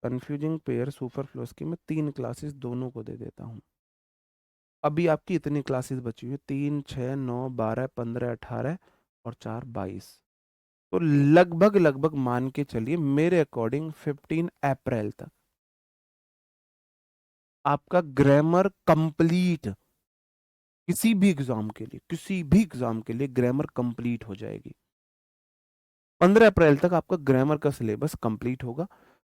Speaker 1: कन्फ्यूजिंग पेयर सुपरफ्लुअस की मैं 3 क्लासेस दोनों को दे देता हूँ। अभी आपकी इतनी क्लासेस बची हुई, 3, 6, 9, 12, 15, 18, और 4 22। तो लगभग लगभग मान के चलिए मेरे अकॉर्डिंग 15 अप्रैल तक आपका ग्रामर कंप्लीट, किसी भी एग्जाम के लिए ग्रामर कंप्लीट हो जाएगी। 15 अप्रैल तक आपका ग्रामर का सिलेबस कंप्लीट होगा।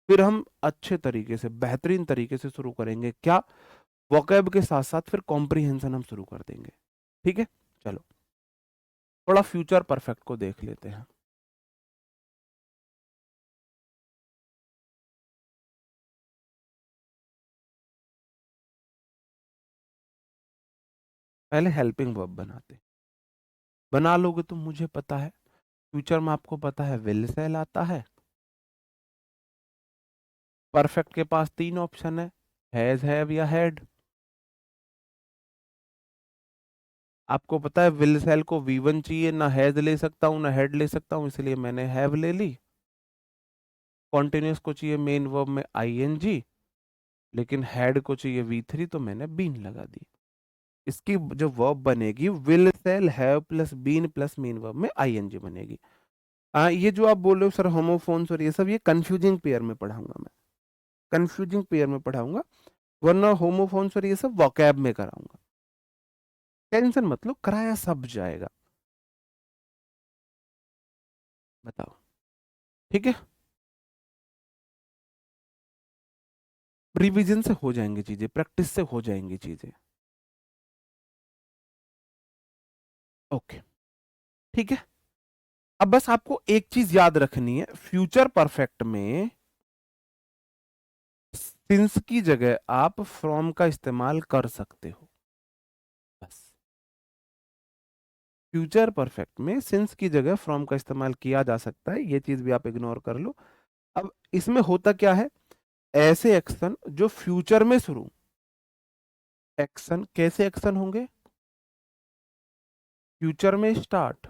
Speaker 1: फिर हम अच्छे तरीके से, बेहतरीन तरीके से शुरू करेंगे क्या, वोकैब के साथ साथ फिर कॉम्प्रिहेंशन हम शुरू कर देंगे। ठीक है, चलो थोड़ा फ्यूचर परफेक्ट को देख लेते हैं। पहले हेल्पिंग वर्ब बनाते हैं। बना लोगे तो मुझे पता है फ्यूचर में आपको पता है विल सेल आता है। परफेक्ट के पास 3 ऑप्शन है, हैज, हैव या हैड। आपको पता है विल सेल को V1 चाहिए, ना हैज ले सकता हूं ना हैड ले सकता हूं, इसलिए मैंने हैव ले ली। कॉन्टिन्यूस को चाहिए मेन वर्ब में ING, लेकिन हैड को चाहिए V3 तो मैंने बीन लगा दी। इसकी जो वर्ब बनेगी will shall have plus been plus main verb में ING बनेगी। ये जो आप बोल रहे हो सर होमोफोन्स और ये सब, ये कंफ्यूजिंग पेयर में पढ़ाऊंगा मैं, कंफ्यूजिंग पेयर में पढ़ाऊंगा, वरना होमोफोन्स और ये सब वोकैब में कराऊंगा। टेंशन मत लो, कराया सब जाएगा। बताओ, ठीक है। रिवीजन से हो जाएंगी चीजें, प्रैक्टिस से हो जाएंगी चीजें। ओके, ठीक है। अब बस आपको एक चीज याद रखनी है, फ्यूचर परफेक्ट में सिंस की जगह आप फ्रॉम का इस्तेमाल कर सकते हो। बस फ्यूचर परफेक्ट में सिंस की जगह फ्रॉम का इस्तेमाल किया जा सकता है, ये चीज भी आप इग्नोर कर लो। अब इसमें होता क्या है, ऐसे एक्शन जो फ्यूचर में शुरू, एक्शन कैसे एक्शन होंगे, फ्यूचर में स्टार्ट,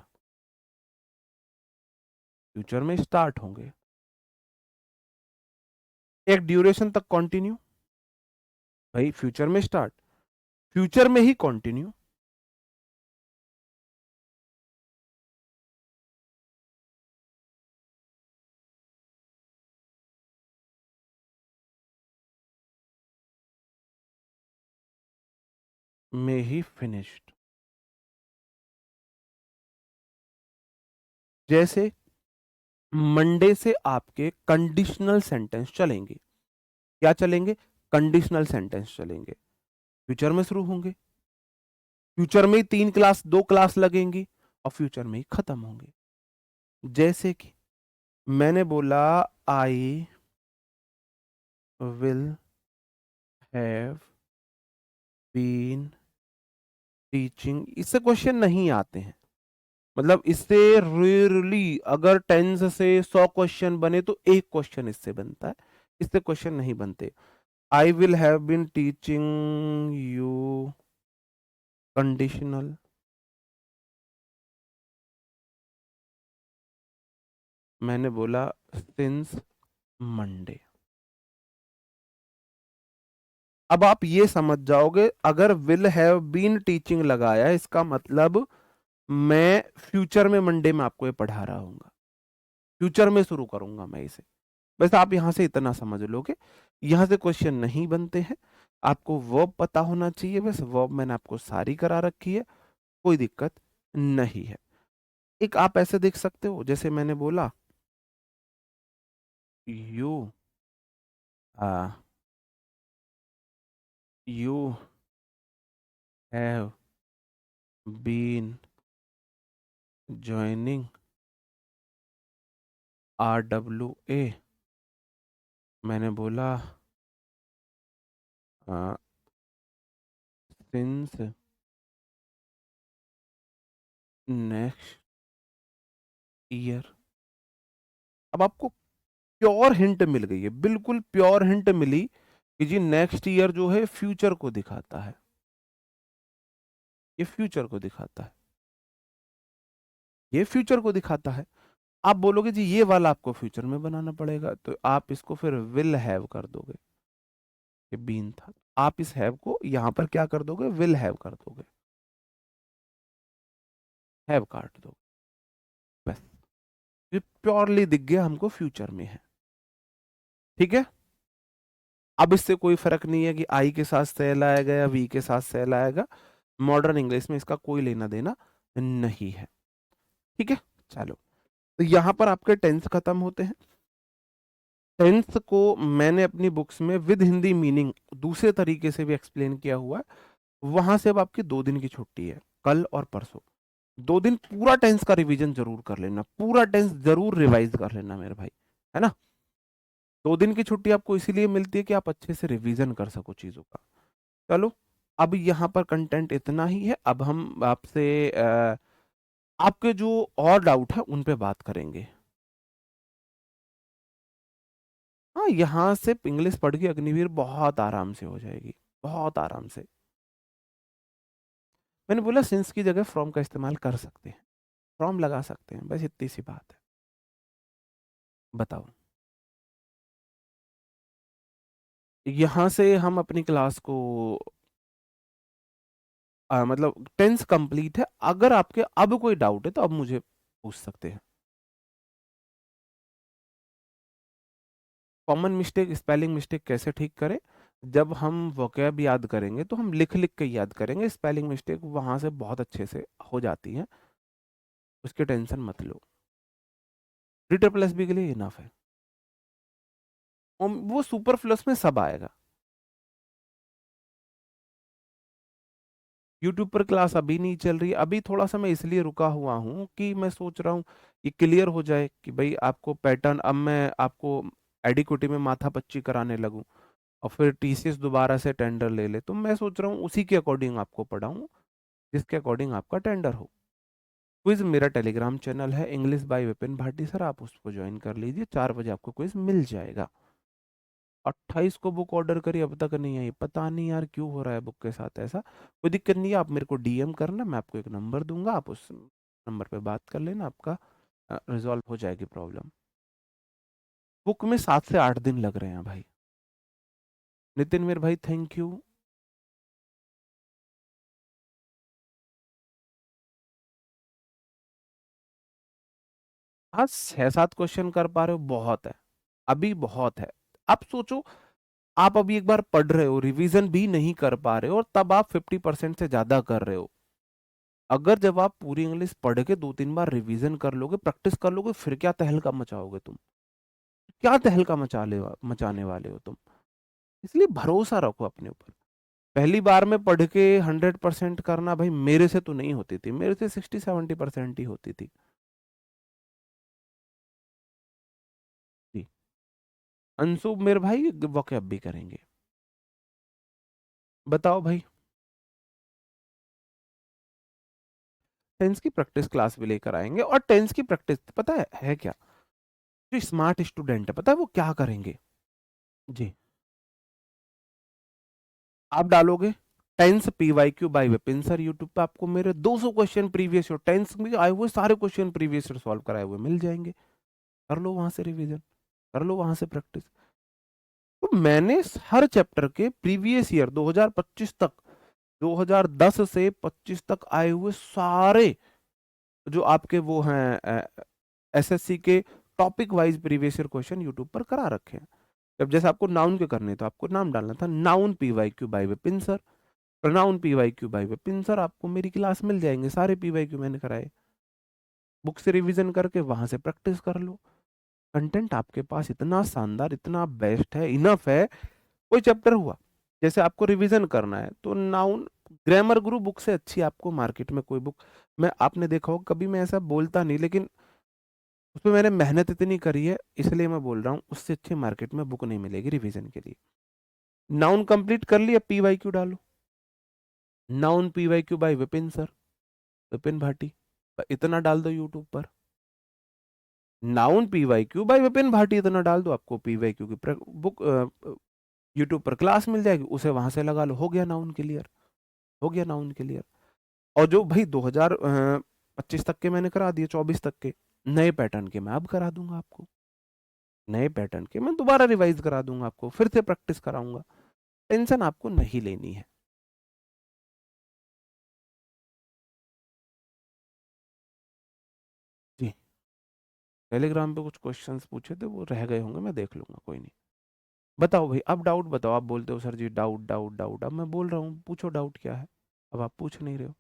Speaker 1: फ्यूचर में स्टार्ट होंगे, एक ड्यूरेशन तक कंटिन्यू, भाई फ्यूचर में स्टार्ट, फ्यूचर में ही कंटिन्यू, में ही फिनिश्ड। जैसे मंडे से आपके कंडीशनल सेंटेंस चलेंगे, क्या चलेंगे, कंडीशनल सेंटेंस चलेंगे, फ्यूचर में शुरू होंगे, फ्यूचर में ही 3 क्लास 2 क्लास लगेंगी और फ्यूचर में ही खत्म होंगे। जैसे कि मैंने बोला I will have been teaching, इससे क्वेश्चन नहीं आते हैं। मतलब इससे रेयरली अगर टेंस से 100 क्वेश्चन बने तो एक क्वेश्चन इससे बनता है, इससे क्वेश्चन नहीं बनते। I will have been teaching you conditional, मैंने बोला सिंस मंडे। अब आप ये समझ जाओगे, अगर विल हैव बीन टीचिंग लगाया है इसका मतलब मैं फ्यूचर में मंडे में आपको ये पढ़ा रहा हूँ, फ्यूचर में शुरू करूंगा मैं इसे। बस आप यहां से इतना समझ लोगे, यहां से क्वेश्चन नहीं बनते हैं। आपको वर्ब पता होना चाहिए, बस वर्ब मैंने आपको सारी करा रखी है, कोई दिक्कत नहीं है। एक आप ऐसे देख सकते हो, जैसे मैंने बोला you you have been joining RWA, मैंने बोला सिंस नेक्स्ट ईयर। अब आपको प्योर हिंट मिल गई है, बिल्कुल प्योर हिंट मिली कि जी नेक्स्ट ईयर जो है फ्यूचर को दिखाता है, ये फ्यूचर को दिखाता है, ये फ्यूचर को दिखाता है। आप बोलोगे जी ये वाला आपको फ्यूचर में बनाना पड़ेगा, तो आप इसको फिर विल हैव कर दोगे, ये बीन था, आप इस हैव को यहां पर क्या कर दोगे, विल हैव कर दोगे, हैव काट दोगे। ये प्योरली दिख गया हमको फ्यूचर में है। ठीक है, अब इससे कोई फर्क नहीं है कि आई के साथ सेल आएगा या वी के साथ सेल आएगा, मॉडर्न इंग्लिश में इसका कोई लेना देना नहीं है। ठीक है, चलो, तो यहां पर आपके टेंस खत्म होते हैं। टेंस को मैंने अपनी बुक्स में विद हिंदी मीनिंग दूसरे तरीके से भी एक्सप्लेन किया हुआ है। वहां से अब आपकी 2 दिन की छुट्टी है, कल और परसों। 2 दिन पूरा टेंस का रिवीजन जरूर कर लेना, पूरा टेंस जरूर रिवाइज कर लेना मेरे भाई, है ना। 2 दिन की छुट्टी आपको इसीलिए मिलती है कि आप अच्छे से रिवीजन कर सको चीजों का। चलो, अब यहाँ पर कंटेंट इतना ही है। अब हम आपसे आपके जो और डाउट है उन पे बात करेंगे। हाँ, यहाँ से इंग्लिश पढ़ के अग्निवीर बहुत आराम से हो जाएगी, बहुत आराम से। मैंने बोला सिंस की जगह फ्रॉम का इस्तेमाल कर सकते हैं, फ्रॉम लगा सकते हैं, बस इतनी सी बात है। बताओ, यहाँ से हम अपनी क्लास को मतलब टेंस कंप्लीट है। अगर आपके अब कोई डाउट है तो अब मुझे पूछ सकते हैं। कॉमन मिस्टेक, स्पेलिंग मिस्टेक कैसे ठीक करें? जब हम वोकैब याद करेंगे तो हम लिख लिख के याद करेंगे, स्पेलिंग मिस्टेक वहां से बहुत अच्छे से हो जाती है, उसकी टेंशन मत लो। डी ट्रिपल एस बी के लिए इनफ है, वो सुपर प्लस में सब आएगा। यूट्यूब पर क्लास अभी नहीं चल रही, अभी थोड़ा सा मैं इसलिए रुका हुआ हूँ कि मैं सोच रहा हूँ ये क्लियर हो जाए कि भाई आपको पैटर्न, अब मैं आपको एडिक्विटी में माथा पच्ची कराने लगूं और फिर टीसीएस दोबारा से टेंडर ले ले, तो मैं सोच रहा हूँ उसी के अकॉर्डिंग आपको पढ़ाऊँ जिसके अकॉर्डिंग आपका टेंडर हो। क्विज मेरा टेलीग्राम चैनल है, English by Vipin Bhati sir, आप उसको ज्वाइन कर लीजिए, 4 बजे आपको क्विज मिल जाएगा। 28 को बुक ऑर्डर करी, अब तक नहीं आई, पता नहीं यार क्यों हो रहा है बुक के साथ ऐसा। कोई दिक्कत नहीं है, आप मेरे को डीएम करना, मैं आपको एक नंबर दूंगा, आप उस नंबर पे बात कर लेना, आपका रिजॉल्व हो जाएगी प्रॉब्लम। बुक में 7 से 8 दिन लग रहे हैं भाई। नितिन मेरे भाई, थैंक यू। हाँ, 6-7 क्वेश्चन कर पा रहे हो बहुत है, अभी बहुत है। आप सोचो, आप अभी एक बार पढ़ रहे हो, रिवीजन भी नहीं कर पा रहे हो, और तब आप 50% से ज्यादा कर रहे हो। अगर जब आप पूरी इंग्लिश पढ़ के 2-3 बार रिवीजन कर लोगे, प्रैक्टिस कर लोगे, फिर क्या तहलका मचाओगे तुम, क्या तहलका मचाने वाले हो तुम। इसलिए भरोसा रखो अपने ऊपर। पहली बार में पढ़ के 100% करना भाई मेरे से तो नहीं होती थी, मेरे से 60-70% ही होती थी। जी, अंशु मेरे भाई वॉकअप भी करेंगे। बताओ भाई। टेंस की प्रैक्टिस क्लास भी लेकर आएंगे, और टेंस की प्रैक्टिस पता है क्या, जो स्मार्ट स्टूडेंट है पता है वो क्या करेंगे? जी, आप डालोगे tense PYQ by Vipin sir YouTube पे, आपको मेरे 200 क्वेश्चन प्रीवियस ईयर टेंस में आए हुए सारे क्वेश्चन प्रीवियस ईयर सॉल्व कराए हुए मिल जाएंगे। कर लो वहां से रिवीजन, कर लो वहां से प्रैक्टिस। तो मैंने हर चैप्टर के प्रीवियस ईयर 2025 तक, 2010 से 25 तक आए हुए सारे जो आपके वो हैं एसएससी के topic wise previous year question YouTube पर करा रखे हैं। जब जैसे आपको नाउन के करने तो आपको नाम डालना था, noun PYQ by Vipin sir, pronoun PYQ by Vipin sir, आपको मेरी क्लास मिल जाएंगे, सारे पीवाईक्यू मैंने कराए। बुक से रिवीजन करके वहां से प्रैक्टिस कर लो। कंटेंट आपके पास इतना शानदार, इतना बेस्ट है, इनफ है। कोई चैप्टर हुआ जैसे आपको रिवीजन करना है तो नाउन, ग्रामर गुरु बुक से अच्छी आपको मार्केट में कोई बुक, मैं आपने देखा होगा, कभी मैं ऐसा बोलता नहीं, लेकिन उसमें मैंने मेहनत इतनी करी है इसलिए मैं बोल रहा हूँ, उससे अच्छी मार्केट में बुक नहीं मिलेगी रिवीजन के लिए। नाउन कंप्लीट कर लिया, पीवाईक्यू डालो, noun PYQ by Vipin sir, Vipin Bhati, इतना डाल दो यूट्यूब पर। Noun PYQ by Vipin Bhati इतना डाल दो, आपको पीवाईक्यू की बुक यूट्यूब पर क्लास मिल जाएगी, उसे वहां से लगा लो, हो गया नाउन क्लियर, हो गया नाउन क्लियर। और जो भाई 2025 तक के मैंने करा दिए, 24 तक के नए पैटर्न के मैं अब करा दूंगा आपको, नए पैटर्न के मैं दोबारा रिवाइज करा दूंगा आपको, फिर से प्रैक्टिस कराऊंगा। टेंशन आपको नहीं लेनी है। जी, टेलीग्राम पे कुछ क्वेश्चंस पूछे थे, वो रह गए होंगे, मैं देख लूंगा, कोई नहीं। बताओ भाई, अब डाउट बताओ। आप बोलते हो सर जी डाउट डाउट डाउट, अब मैं बोल रहा हूँ पूछो डाउट क्या है। अब आप पूछ नहीं रहे हो।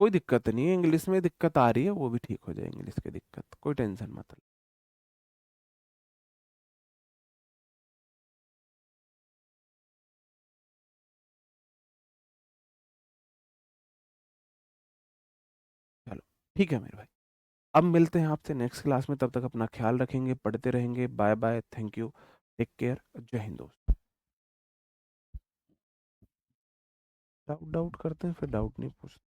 Speaker 1: कोई दिक्कत नहीं है, इंग्लिश में दिक्कत आ रही है वो भी ठीक हो जाए, इंग्लिश की दिक्कत, कोई टेंशन मत लो। चलो ठीक है मेरे भाई, अब मिलते हैं आपसे नेक्स्ट क्लास में, तब तक अपना ख्याल रखेंगे, पढ़ते रहेंगे। Bye bye, thank you, take care, जय हिंद दोस्त। डाउट डाउट करते हैं फिर डाउट नहीं पूछते।